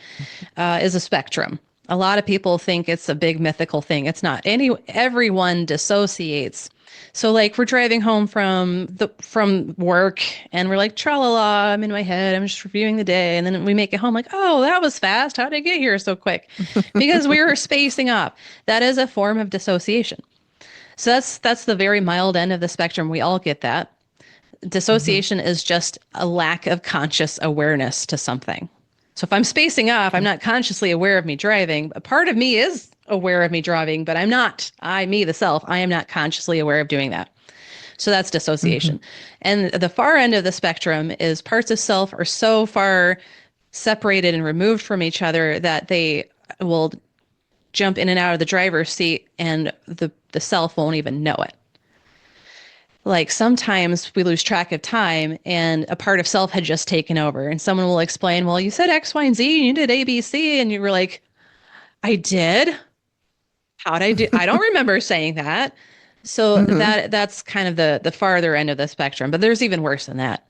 is a spectrum. A lot of people think it's a big mythical thing. It's not. Everyone dissociates. So like we're driving home from work and we're like, tra la la, I'm in my head, I'm just reviewing the day. And then we make it home like, oh, that was fast. How did I get here so quick? Because we were spacing off. That is a form of dissociation. So that's the very mild end of the spectrum. We all get that. Mm-hmm. Dissociation is just a lack of conscious awareness to something. So if I'm spacing off, I'm Okay. not consciously aware of me driving. A part of me is aware of me driving, but I'm not. Me, the self, I am not consciously aware of doing that. So that's Mm-hmm. dissociation. And the far end of the spectrum is parts of self are so far separated and removed from each other that they will jump in and out of the driver's seat and the self won't even know it. Like sometimes we lose track of time and a part of self had just taken over and someone will explain, well, you said X, Y, and Z, and you did A, B, C, and you were like, I did? How'd I do? I don't remember saying that. So Mm-hmm. that's kind of the farther end of the spectrum, but there's even worse than that.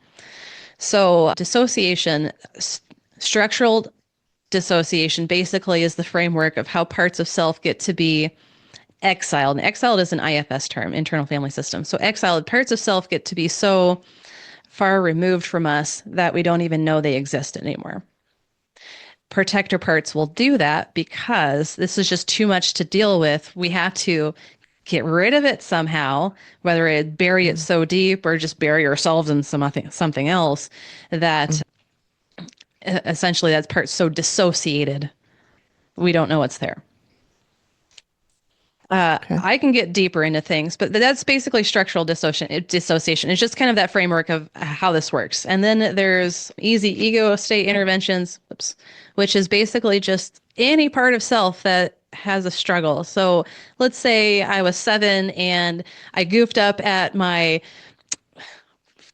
So dissociation, structural dissociation basically is the framework of how parts of self get to be exiled. And exiled is an IFS term, internal family system. So exiled parts of self get to be so far removed from us that we don't even know they exist anymore. Protector parts will do that because this is just too much to deal with. We have to get rid of it somehow, whether it bury it so deep or just bury ourselves in something else that essentially that part's so dissociated we don't know what's there. Okay. I can get deeper into things, but that's basically structural dissociation. It's just kind of that framework of how this works. And then there's easy ego state interventions, which is basically just any part of self that has a struggle. So let's say I was 7 and I goofed up at my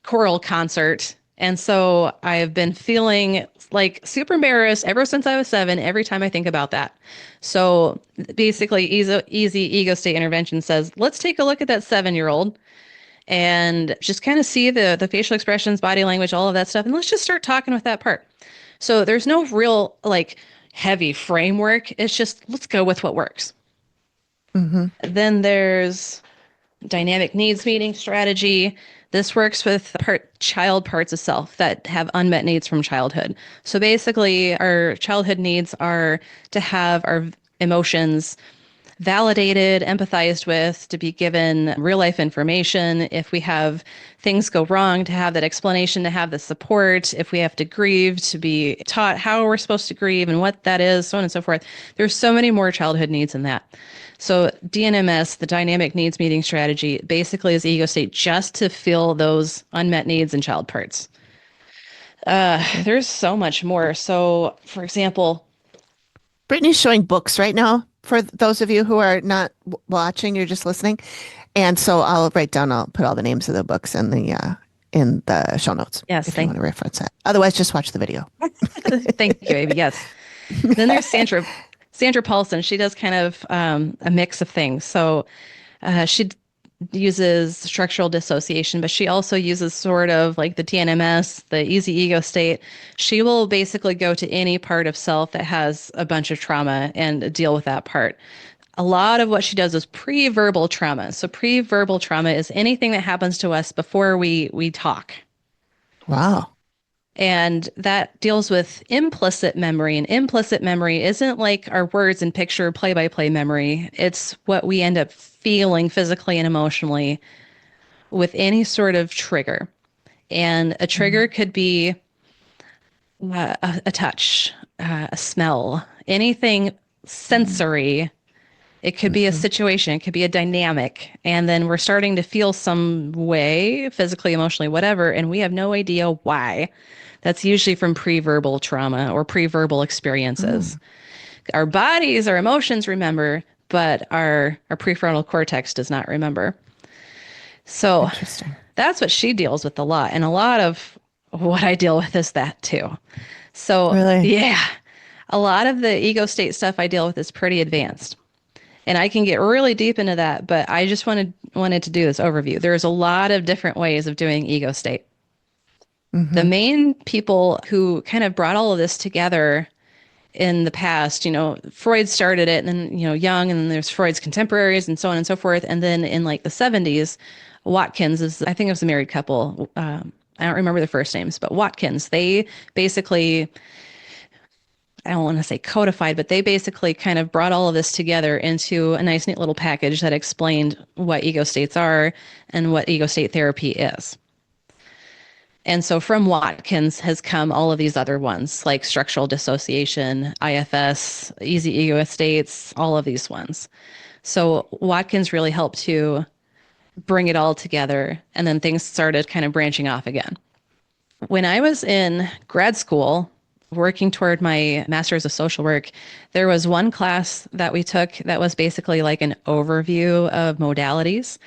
choral concert. And so I've been feeling like super embarrassed ever since I was 7, every time I think about that. So basically, easy ego state intervention says, let's take a look at that 7-year-old and just kind of see the facial expressions, body language, all of that stuff. And let's just start talking with that part. So there's no real like heavy framework. It's just let's go with what works. Mm-hmm. Then there's dynamic needs meeting strategy. This works with child parts of self that have unmet needs from childhood. So basically, our childhood needs are to have our emotions validated, empathized with, to be given real life information. If we have things go wrong, to have that explanation, to have the support. If we have to grieve, to be taught how we're supposed to grieve and what that is, so on and so forth. There's so many more childhood needs in that. So DNMS, the dynamic needs meeting strategy, basically is ego state just to fill those unmet needs in child parts. Okay. There's so much more. So, for example, Brittany's showing books right now for those of you who are not watching, you're just listening. And so I'll put all the names of the books in the show notes yes, if you want to reference that. Otherwise, just watch the video. thank you, Amy. Yes. Then there's Sandra Paulson. She does kind of a mix of things. So she uses structural dissociation, but she also uses sort of like the TNMS, the easy ego state. She will basically go to any part of self that has a bunch of trauma and deal with that part. A lot of what she does is pre-verbal trauma. So pre-verbal trauma is anything that happens to us before we talk. Wow. And that deals with implicit memory. And implicit memory isn't like our words and picture play by play memory. It's what we end up feeling physically and emotionally with any sort of trigger. And a trigger could be a touch, a smell, anything sensory. It could be a situation, it could be a dynamic. And then we're starting to feel some way, physically, emotionally, whatever, and we have no idea why. That's usually from pre-verbal trauma or pre-verbal experiences. Our bodies, our emotions remember, but our prefrontal cortex does not remember. So Interesting. that's what she deals with a lot. And a lot of what I deal with is that too. So Really? yeah, a lot of the ego state stuff I deal with is pretty advanced. And I can get really deep into that, but I just wanted to do this overview. There's a lot of different ways of doing ego state. The main people who kind of brought all of this together in the past, Freud started it, and then, Jung, and then there's Freud's contemporaries and so on and so forth. And then in like the 70s, Watkins I think it was a married couple. I don't remember their first names, but Watkins, they basically, I don't want to say codified, but they basically kind of brought all of this together into a nice, neat little package that explained what ego states are and what ego state therapy is. And so from Watkins has come all of these other ones like structural dissociation, IFS, easy ego states, all of these ones. So Watkins really helped to bring it all together, and then things started kind of branching off again. When I was in grad school, working toward my master's of social work, there was one class that we took that was basically like an overview of modalities.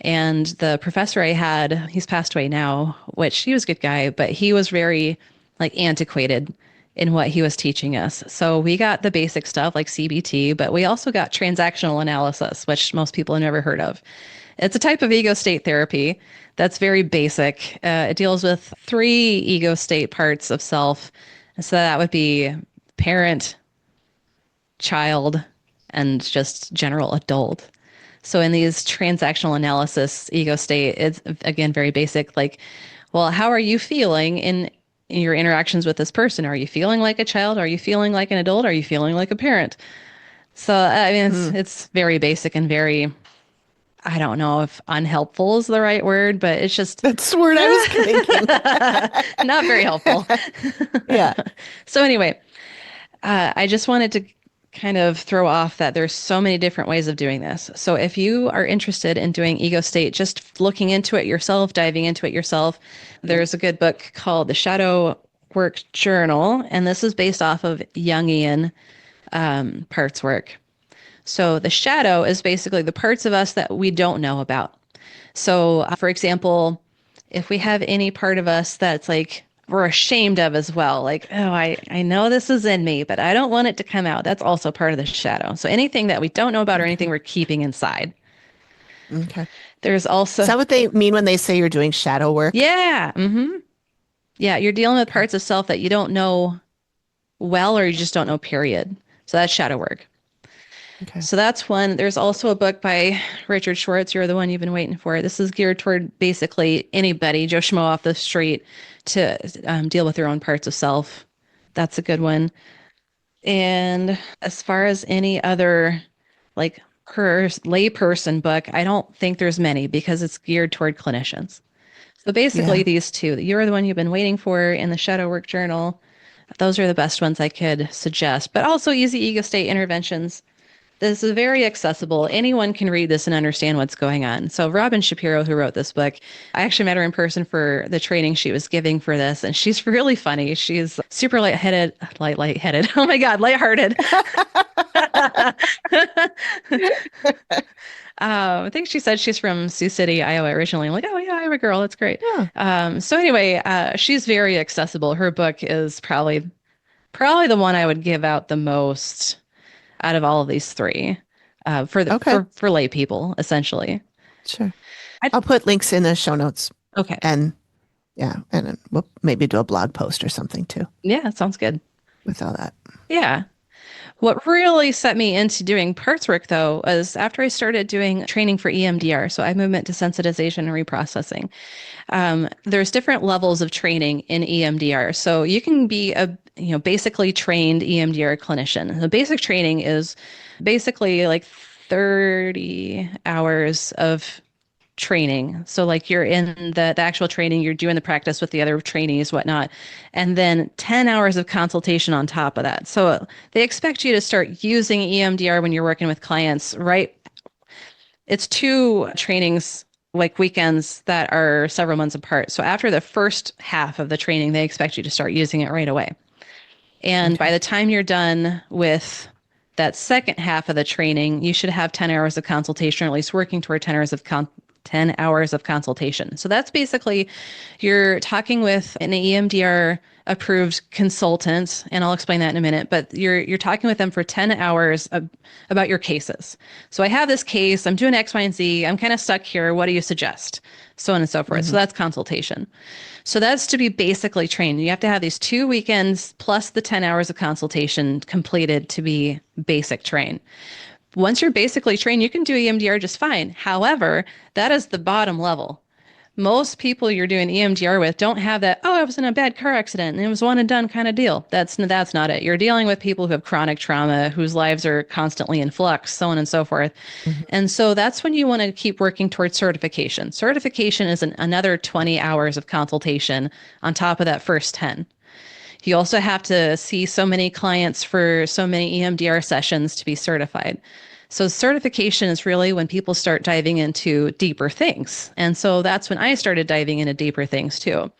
And the professor I had, he's passed away now, which he was a good guy, but he was very like antiquated in what he was teaching us. So we got the basic stuff like CBT, but we also got transactional analysis, which most people have never heard of. It's a type of ego state therapy that's very basic. It deals with 3 ego state parts of self. So that would be parent, child, and just general adult. So in these transactional analysis ego state, it's again very basic. Like, well, how are you feeling in your interactions with this person? Are you feeling like a child? Are you feeling like an adult? Are you feeling like a parent? So I mean, it's very basic and very, I don't know if unhelpful is the right word, but it's just That's the word I was thinking. not very helpful. Yeah. So anyway, I just wanted to kind of throw off that there's so many different ways of doing this. So if you are interested in doing ego state, just looking into it yourself, diving into it yourself, there's a good book called The Shadow Work Journal, and this is based off of Jungian parts work. So the shadow is basically the parts of us that we don't know about. So for example, if we have any part of us that's like we're ashamed of as well. Like, oh, I know this is in me, but I don't want it to come out. That's also part of the shadow. So anything that we don't know about or anything we're keeping inside. Okay. There's also, Is that what they mean when they say you're doing shadow work? yeah. Yeah. You're dealing with parts of self that you don't know well, or you just don't know, period. So that's shadow work. Okay. So that's one. There's also a book by Richard Schwartz. You're the one you've been waiting for. This is geared toward basically anybody, Joe Schmo off the street, to deal with their own parts of self. That's a good one. And as far as any other like her layperson book, I don't think there's many because it's geared toward clinicians. So basically, Yeah. these two, you're the one you've been waiting for in the Shadow Work Journal. Those are the best ones I could suggest, but also Easy Ego State Interventions. This is very accessible. Anyone can read this and understand what's going on. So Robin Shapiro, who wrote this book, I actually met her in person for the training she was giving for this, and she's really funny. She's super lightheaded. Oh my God, lighthearted. I think she said she's from Sioux City, Iowa originally. I'm like, oh yeah, Iowa girl, that's great. Yeah. So anyway, she's very accessible. Her book is probably the one I would give out the most out of all of these three, Okay. for lay people, essentially. Sure. I, I'll put links in the show notes okay, and yeah, and then we'll maybe do a blog post or something too yeah, sounds good. with all that. Yeah. What really set me into doing parts work, though, was after I started doing training for EMDR, so eye movement desensitization and reprocessing. There's different levels of training in EMDR. So you can be a basically trained EMDR clinician. The basic training is basically like 30 hours of training. So like you're in the actual training, you're doing the practice with the other trainees, whatnot, and then 10 hours of consultation on top of that. So they expect you to start using EMDR when you're working with clients, right? It's two trainings like weekends that are several months apart. So after the first half of the training, they expect you to start using it right away. And by Okay. the time you're done with that second half of the training, you should have 10 hours of consultation, or at least working toward 10 hours of consultation. So that's basically you're talking with an EMDR approved consultant, and I'll explain that in a minute, but you're talking with them for 10 hours about your cases. So I have this case, I'm doing X, Y, and Z, I'm kind of stuck here. What do you suggest? So on and so forth. So Hmm. that's consultation. So that's to be basically trained. You have to have these 2 weekends plus the 10 hours of consultation completed to be basic trained. Once you're basically trained, you can do EMDR just fine. However, that is the bottom level. Most people you're doing EMDR with don't have that, oh, I was in a bad car accident and it was one and done kind of deal. That's not it. You're dealing with people who have chronic trauma, whose lives are constantly in flux, so on and so forth. Hmm. And so that's when you want to keep working towards certification. Certification is another 20 hours of consultation on top of that first 10. You also have to see so many clients for so many EMDR sessions to be certified. So certification is really when people start diving into deeper things. And so that's when I started diving into deeper things too.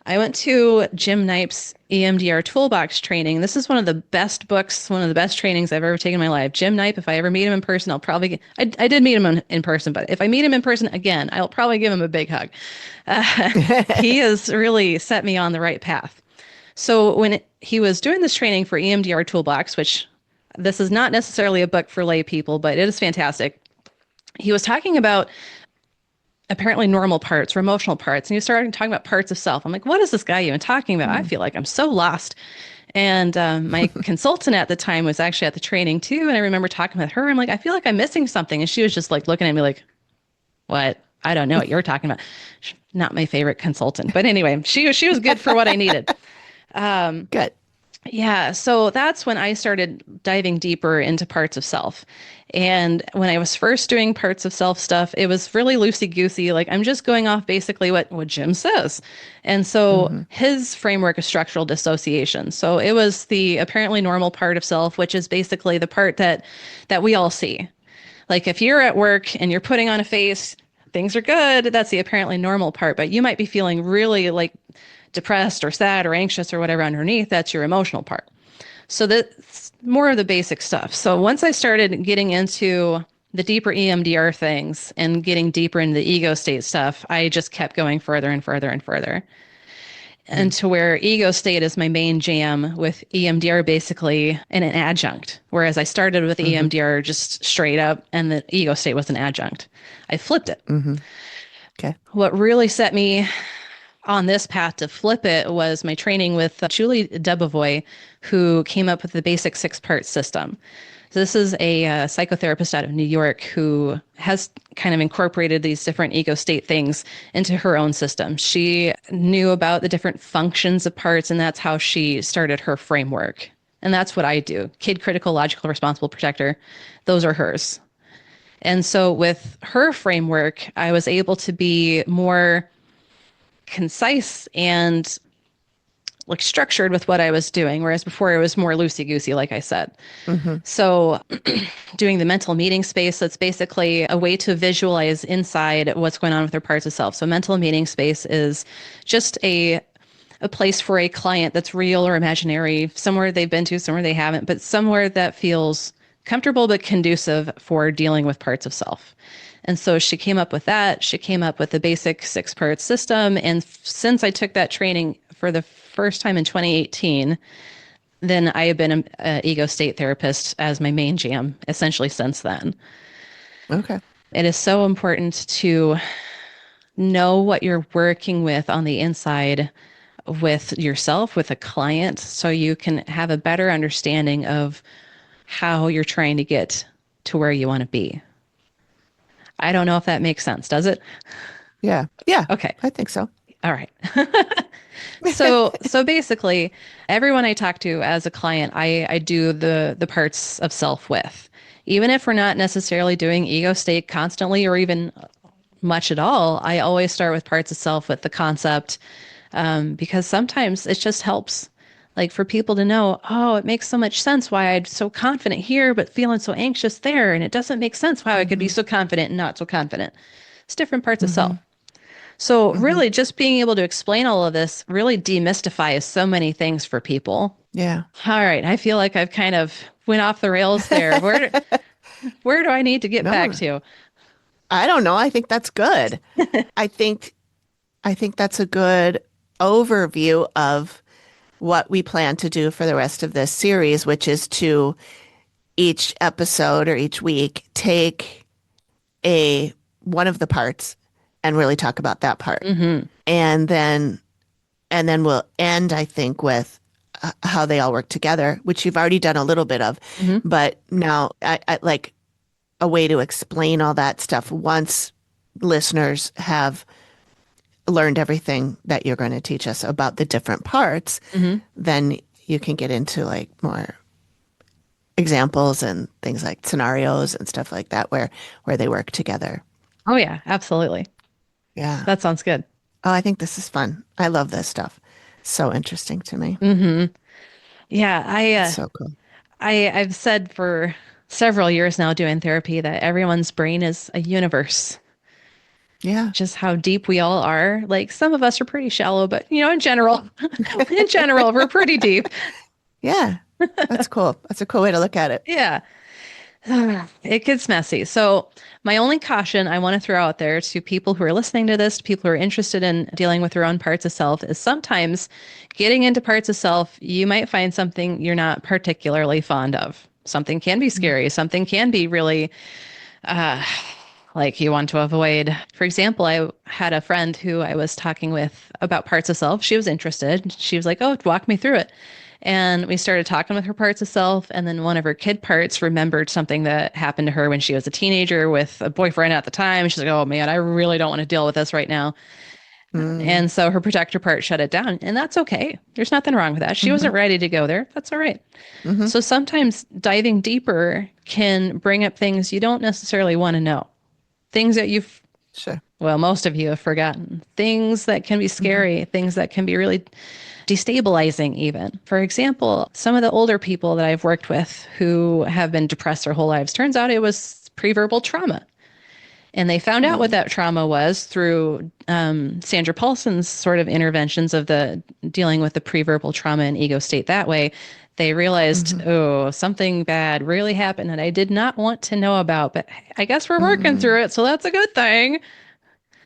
I went to Jim Knipe's EMDR Toolbox training. This is one of the best books, one of the best trainings I've ever taken in my life. Jim Knipe, if I ever meet him in person, I did meet him in person, but if I meet him in person again, I'll probably give him a big hug. He has really set me on the right path. So when he was doing this training for EMDR Toolbox, which this is not necessarily a book for lay people, but it is fantastic. He was talking about apparently normal parts or emotional parts. And he started talking about parts of self. I'm like, what is this guy even talking about? I feel like I'm so lost. And my consultant at the time was actually at the training too. And I remember talking with her. I'm like, I feel like I'm missing something. And she was just like looking at me like, what? I don't know what you're talking about. Not my favorite consultant. But anyway, she was good for what I needed. Good. Yeah, so that's when I started diving deeper into parts of self. And when I was first doing parts of self stuff, it was really loosey-goosey. Like I'm just going off basically what Jim says. And so Hmm. his framework is structural dissociation. So it was the apparently normal part of self, which is basically the part that we all see. Like if you're at work and you're putting on a face, things are good, that's the apparently normal part, but you might be feeling really like depressed or sad or anxious or whatever underneath, that's your emotional part. So that's more of the basic stuff. So once I started getting into the deeper EMDR things and getting deeper into the ego state stuff, I just kept going further and further and further. And to where ego state is my main jam, with EMDR basically in an adjunct. Whereas I started with Hmm. EMDR just straight up and the ego state was an adjunct. I flipped it. Hmm. Okay. What really set me on this path to flip it was my training with Julie Debevoise, who came up with the basic 6-part system. So this is a psychotherapist out of New York who has kind of incorporated these different ego state things into her own system. She knew about the different functions of parts, and that's how she started her framework. And that's what I do. Kid, critical, logical, responsible, protector. Those are hers. And so with her framework, I was able to be more concise and like structured with what I was doing, whereas before it was more loosey goosey, like I said. Mm-hmm. So, doing the mental meeting space, that's basically a way to visualize inside what's going on with their parts of self. So, mental meeting space is just a place for a client that's real or imaginary, somewhere they've been to, somewhere they haven't, but somewhere that feels comfortable but conducive for dealing with parts of self. And so she came up with that. She came up with the basic 6 part system. And since I took that training for the first time in 2018, then I have been an ego state therapist as my main jam essentially since then. Okay. It is so important to know what you're working with on the inside with yourself, with a client, so you can have a better understanding of how you're trying to get to where you want to be. I don't know if that makes sense. Does it? Yeah. Yeah. Okay. I think so. All right. So basically, everyone I talk to as a client, I do the parts of self with. Even if we're not necessarily doing ego state constantly or even much at all, I always start with parts of self with the concept, because sometimes it just helps. Like for people to know, oh, it makes so much sense why I'm so confident here, but feeling so anxious there. And it doesn't make sense why I could be Mm-hmm. so confident and not so confident. It's different parts of Mm-hmm. self. So, Mm-hmm. really, just being able to explain all of this really demystifies so many things for people. Yeah. All right, I feel like I've kind of went off the rails there. Where do I need to get back No, to? I don't know. I think that's good. I think that's a good overview of what we plan to do for the rest of this series, which is to each episode or each week take a one of the parts and really talk about that part. Hmm. And then we'll end, I think, with how they all work together, which you've already done a little bit of. Hmm. But now I like a way to explain all that stuff once listeners have learned everything that you're going to teach us about the different parts, Hmm. then you can get into like more examples and things like scenarios and stuff like that where they work together. Oh, yeah, absolutely. Yeah. That sounds good. Oh, I think this is fun. I love this stuff. So interesting to me. Hmm. Yeah, It's so cool. I've said for several years now doing therapy that everyone's brain is a universe. Yeah. Just how deep we all are. Like some of us are pretty shallow, but in general, in general, we're pretty deep. Yeah. That's cool. That's a cool way to look at it. Yeah. It gets messy. So, my only caution I want to throw out there to people who are listening to this, to people who are interested in dealing with their own parts of self, is sometimes getting into parts of self, you might find something you're not particularly fond of. Something can be scary. Something can be really uh, like you want to avoid. For example, I had a friend who I was talking with about parts of self. She was interested. She was like, "Oh, walk me through it." And we started talking with her parts of self. And then one of her kid parts remembered something that happened to her when she was a teenager with a boyfriend at the time. She's like, "Oh man, I really don't want to deal with this right now." Mm, And so her protector part shut it down. And that's okay. There's nothing wrong with that. She hmm. wasn't ready to go there. That's all right. Hmm. So sometimes diving deeper can bring up things you don't necessarily want to know. Things that Sure. well, most of you have forgotten. Things that can be Hmm. scary, things that can be really destabilizing, even. For example, some of the older people that I've worked with who have been depressed their whole lives, turns out it was pre-verbal trauma. And they found out what Oh. that trauma was through Sandra Paulson's sort of interventions of the dealing with the pre-verbal trauma and ego state that way. They realized, Hmm. oh, something bad really happened that I did not want to know about, but I guess we're working Hmm. through it, so that's a good thing.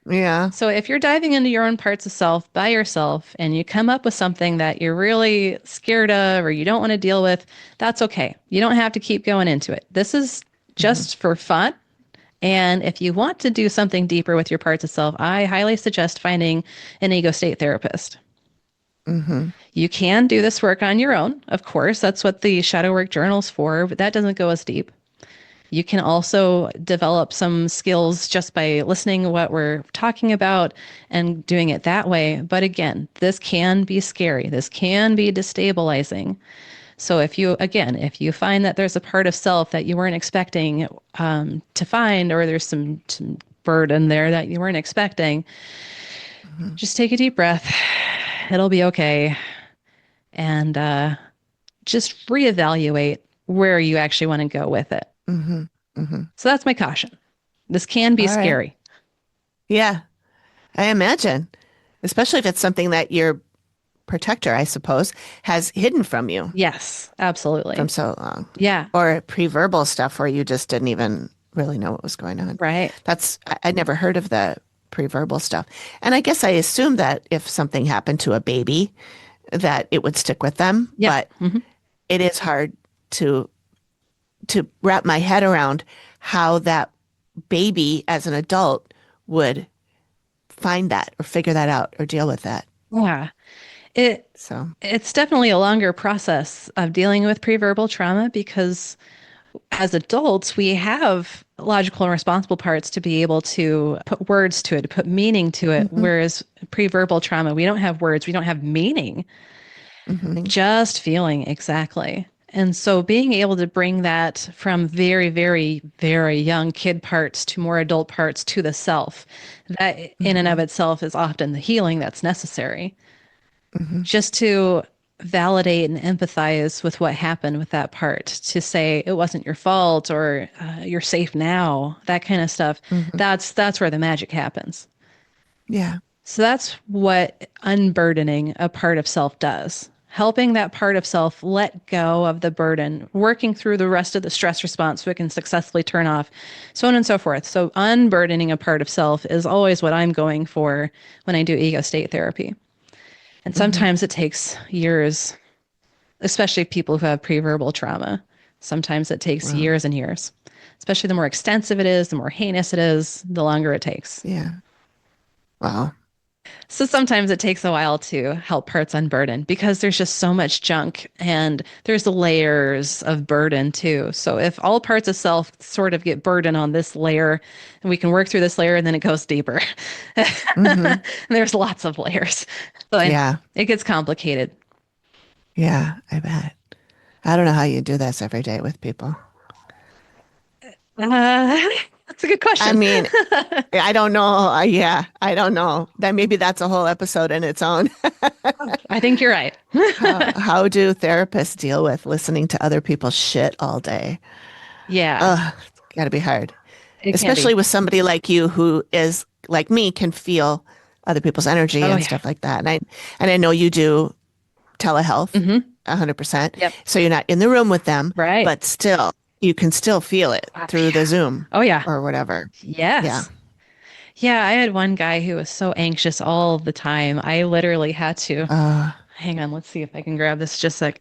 Yeah. So if you're diving into your own parts of self by yourself and you come up with something that you're really scared of or you don't want to deal with, that's okay. You don't have to keep going into it. This is Hmm. just for fun. And if you want to do something deeper with your parts of self, I highly suggest finding an ego state therapist. Hmm. You can do this work on your own, of course. That's what the shadow work journal's for, but that doesn't go as deep. You can also develop some skills just by listening to what we're talking about and doing it that way. But again, this can be scary. This can be destabilizing. So if you find that there's a part of self that you weren't expecting to find, or there's some burden there that you weren't expecting, Hmm. just take a deep breath. It'll be okay. And just reevaluate where you actually want to go with it. Hmm. Hmm. So that's my caution. This can be All right. scary. Yeah, I imagine, especially if it's something that your protector, I suppose, has hidden from you Yes, absolutely. from so long, Yeah, or pre-verbal stuff where you just didn't even really know what was going on. right. I'd never heard of the pre-verbal stuff. And I guess I assumed that if something happened to a baby, that it would stick with them, Yep. but it is hard to wrap my head around how that baby as an adult would find that or figure that out or deal with that. Yeah. It So, it's definitely a longer process of dealing with preverbal trauma because as adults, we have logical and responsible parts to be able to put words to it, to put meaning to it. hmm. Whereas preverbal trauma, we don't have words, we don't have meaning, Hmm. just feeling exactly. And so being able to bring that from very, very, very young kid parts to more adult parts to the self, that in and of Hmm. itself is often the healing that's necessary. Hmm. Just to validate and empathize with what happened with that part, to say it wasn't your fault or you're safe now, that kind of stuff. Hmm. That's where the magic happens. Yeah. So that's what unburdening a part of self does. Helping that part of self let go of the burden, working through the rest of the stress response so it can successfully turn off, so on and so forth. So, unburdening a part of self is always what I'm going for when I do ego state therapy. And Hmm. sometimes it takes years, especially people who have preverbal trauma. Sometimes it takes Well, years and years. Especially the more extensive it is, the more heinous it is, the longer it takes. yeah. Well, So sometimes it takes a while to help parts unburden because there's just so much junk and there's layers of burden too. So if all parts of self sort of get burden on this layer, and we can work through this layer and then it goes deeper. hmm. There's lots of layers. So Yeah. it gets complicated. Yeah, I bet. I don't know how you do this every day with people. Uh, that's a good I question. mean, I don't know. Yeah, I don't know. That maybe that's a whole episode in its own. I think you're right. How do therapists deal with listening to other people's shit all day? Yeah, Ugh, it's gotta be hard. it can be. Especially with somebody like you who is like me, can feel other people's energy Oh and yeah. stuff like that. And I know you do telehealth Hmm. 100%. Yep. So you're not in the room with them, Right. but still you can still feel it through Yeah. the Zoom Oh yeah. or whatever. Yeah. Yes. Yeah, I had one guy who was so anxious all the time. I literally had to, Uh, hang on, let's see if I can grab this just a sec.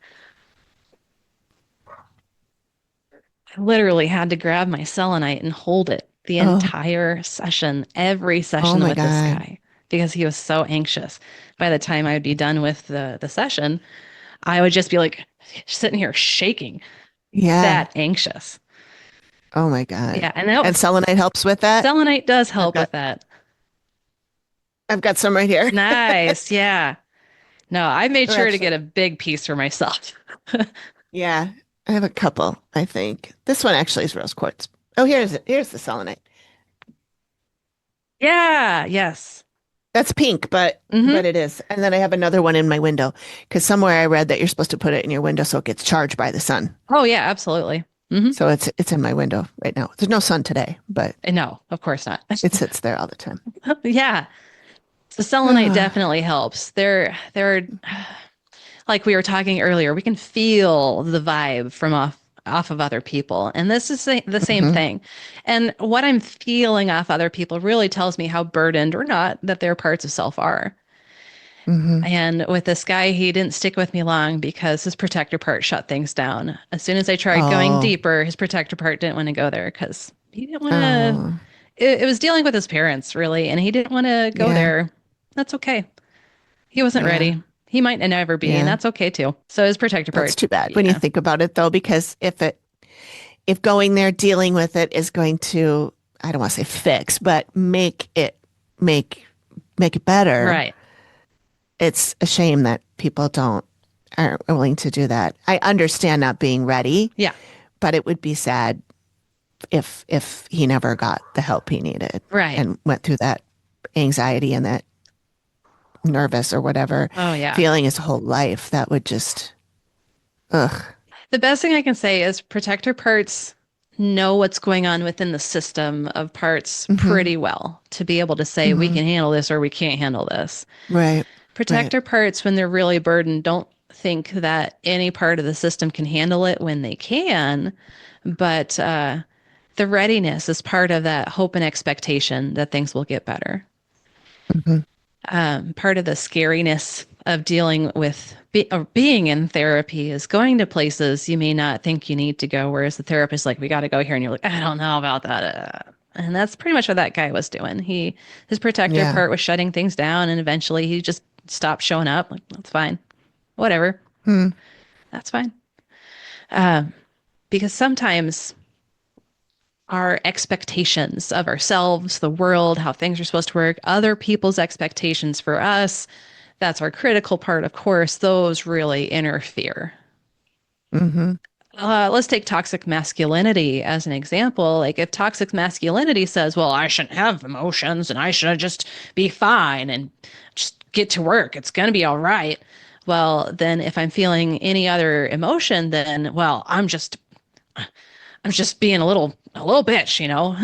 I literally had to grab my selenite and hold it the oh, entire session, every oh session my with this God. guy, because he was so anxious. By the time I would be done with the session, I would just be like sitting here shaking, Yeah. that anxious. Oh my God. Yeah, and that And was selenite helps with that. selenite does I've help got with that. I've got some right here. Nice. Yeah. No, I made Or sure to get actually, a big piece for myself. yeah, I have a couple, I think. This one actually is rose quartz. Oh, here's it. Here's the selenite. Yeah. Yes. That's pink, Hmm. but it is. And then I have another one in my window because somewhere I read that you're supposed to put it in your window so it gets charged by the sun. Oh, yeah, absolutely. Hmm. So it's in my window right now. There's no sun today, but No, of course not. it sits there all the time. Yeah. The selenite definitely helps. There are, like we were talking earlier, we can feel the vibe from off of other people. And this is the same Hmm. thing. And what I'm feeling off other people really tells me how burdened or not that their parts of self are. Hmm. And with this guy, he didn't stick with me long because his protector part shut things down. As soon as I tried going Oh, deeper, his protector part didn't want to go there because he didn't want to. oh, It was dealing with his parents, really, and he didn't want to go yeah, there. That's okay. He wasn't yeah, ready. He might never be, and yeah. that's okay too. So his protector That's part, too bad when you yeah. think about it, though, because if going there, dealing with it is going to, I don't want to say fix, but make make it better. Right. It's a shame that people don't aren't willing to do that. I understand not being ready, Yeah. but it would be sad if he never got the help he needed Right. and went through that anxiety and that nervous or whatever Oh, yeah. feeling his whole life. That would just, ugh. The best thing I can say is protector parts know what's going on within the system of parts Hmm. pretty well to be able to say we Hmm. can handle this or we can't handle this. Right. Right. Protector parts, when they're really burdened, don't think that any part of the system can handle it when they can, but the readiness is part of that hope and expectation that things will get better. Hmm. Part of the scariness of dealing with or being in therapy is going to places you may not think you need to go, whereas the therapist like, we got to go here, and you're like, I don't know about that. And that's pretty much what that guy was doing. His protector Yeah. part was shutting things down, and eventually he just stopped showing up. Like, that's fine, whatever, Hmm. that's fine. Because sometimes our expectations of ourselves, the world, how things are supposed to work, other people's expectations for us, that's our critical part, of course, those really interfere. Hmm. Let's take toxic masculinity as an example. Like if toxic masculinity says, well, I shouldn't have emotions and I should just be fine and just get to work, it's going to be all right. Well, then if I'm feeling any other emotion, then, well, I'm just being a little bitch, you know?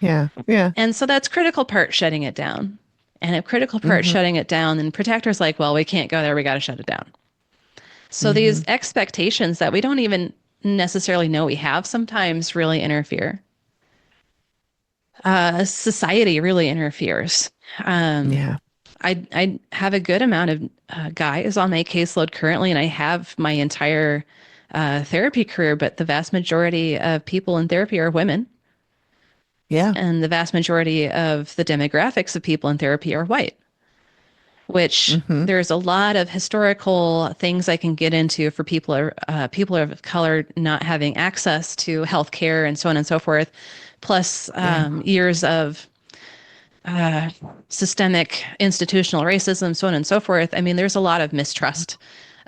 Yeah. Yeah. And so that's critical part shutting it down. And if critical part Hmm. shutting it down, then protector's like, well, we can't go there. We got to shut it down. So Hmm. these expectations that we don't even necessarily know we have sometimes really interfere. Society really interferes. Um, Yeah. I have a good amount of guys on my caseload currently, and I have my entire therapy career, but the vast majority of people in therapy are women. Yeah. And the vast majority of the demographics of people in therapy are white, which Hmm. there's a lot of historical things I can get into for people of color not having access to healthcare and so on and so forth, plus Yeah. years of systemic institutional racism, so on and so forth. I mean, there's a lot of mistrust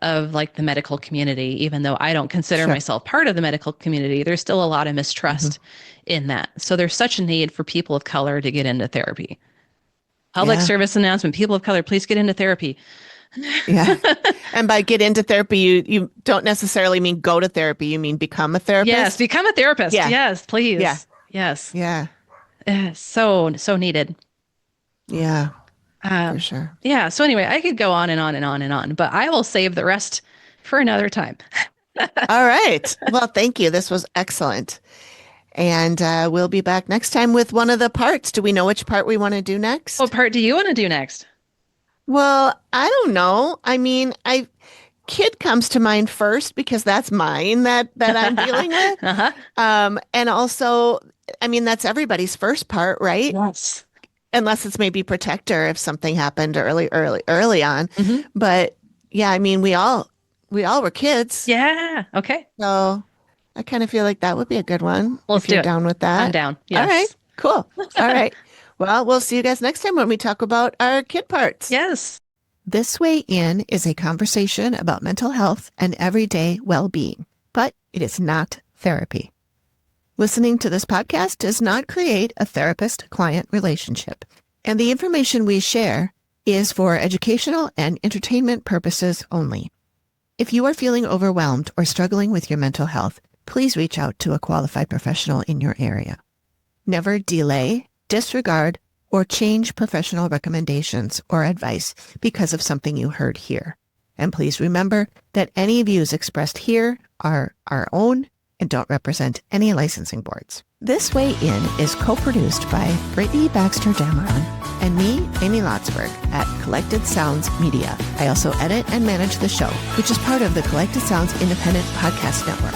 of like the medical community, even though I don't consider Sure. myself part of the medical community, there's still a lot of Hmm. mistrust in that. So there's such a need for people of color to get into therapy. Public Yeah. service announcement, people of color, please get into therapy. Yeah. And by get into therapy, you don't necessarily mean go to therapy. You mean become a Yes, therapist. become a therapist. Yeah. Yes, Yeah. please. Yes. Yeah. So needed. Yeah. For Um, sure. yeah. So anyway, I could go on and on and on and on, but I will save the rest for another time. All right. Well, thank you. This was excellent. And we'll be back next time with one of the parts. Do we know which part we want to do What next? part do you want to do next? Well, I don't know. I mean, I kid comes to mind first because that's mine that I'm dealing with. Uh-huh. And also, I mean, that's everybody's first part, right? Yes. Unless it's maybe protector if something happened early on. Hmm. But yeah, I mean, we all were kids. Yeah. Okay. So I kind of feel like that would be a good one Let's if do you're it. down with I'm that. down. All right, Yes. cool. All right. Well, we'll see you guys next time when we talk about our kid parts. Yes. This Way In is a conversation about mental health and everyday well-being, but it is not therapy. Listening to this podcast does not create a therapist-client relationship, and the information we share is for educational and entertainment purposes only. If you are feeling overwhelmed or struggling with your mental health, please reach out to a qualified professional in your area. Never delay, disregard, or change professional recommendations or advice because of something you heard here. And please remember that any views expressed here are our own and don't represent any licensing boards. This Way In is co-produced by Brittney Baxter Dameron and me, Amy Lotsberg, at Collected Sounds Media. I also edit and manage the show, which is part of the Collected Sounds Independent Podcast Network.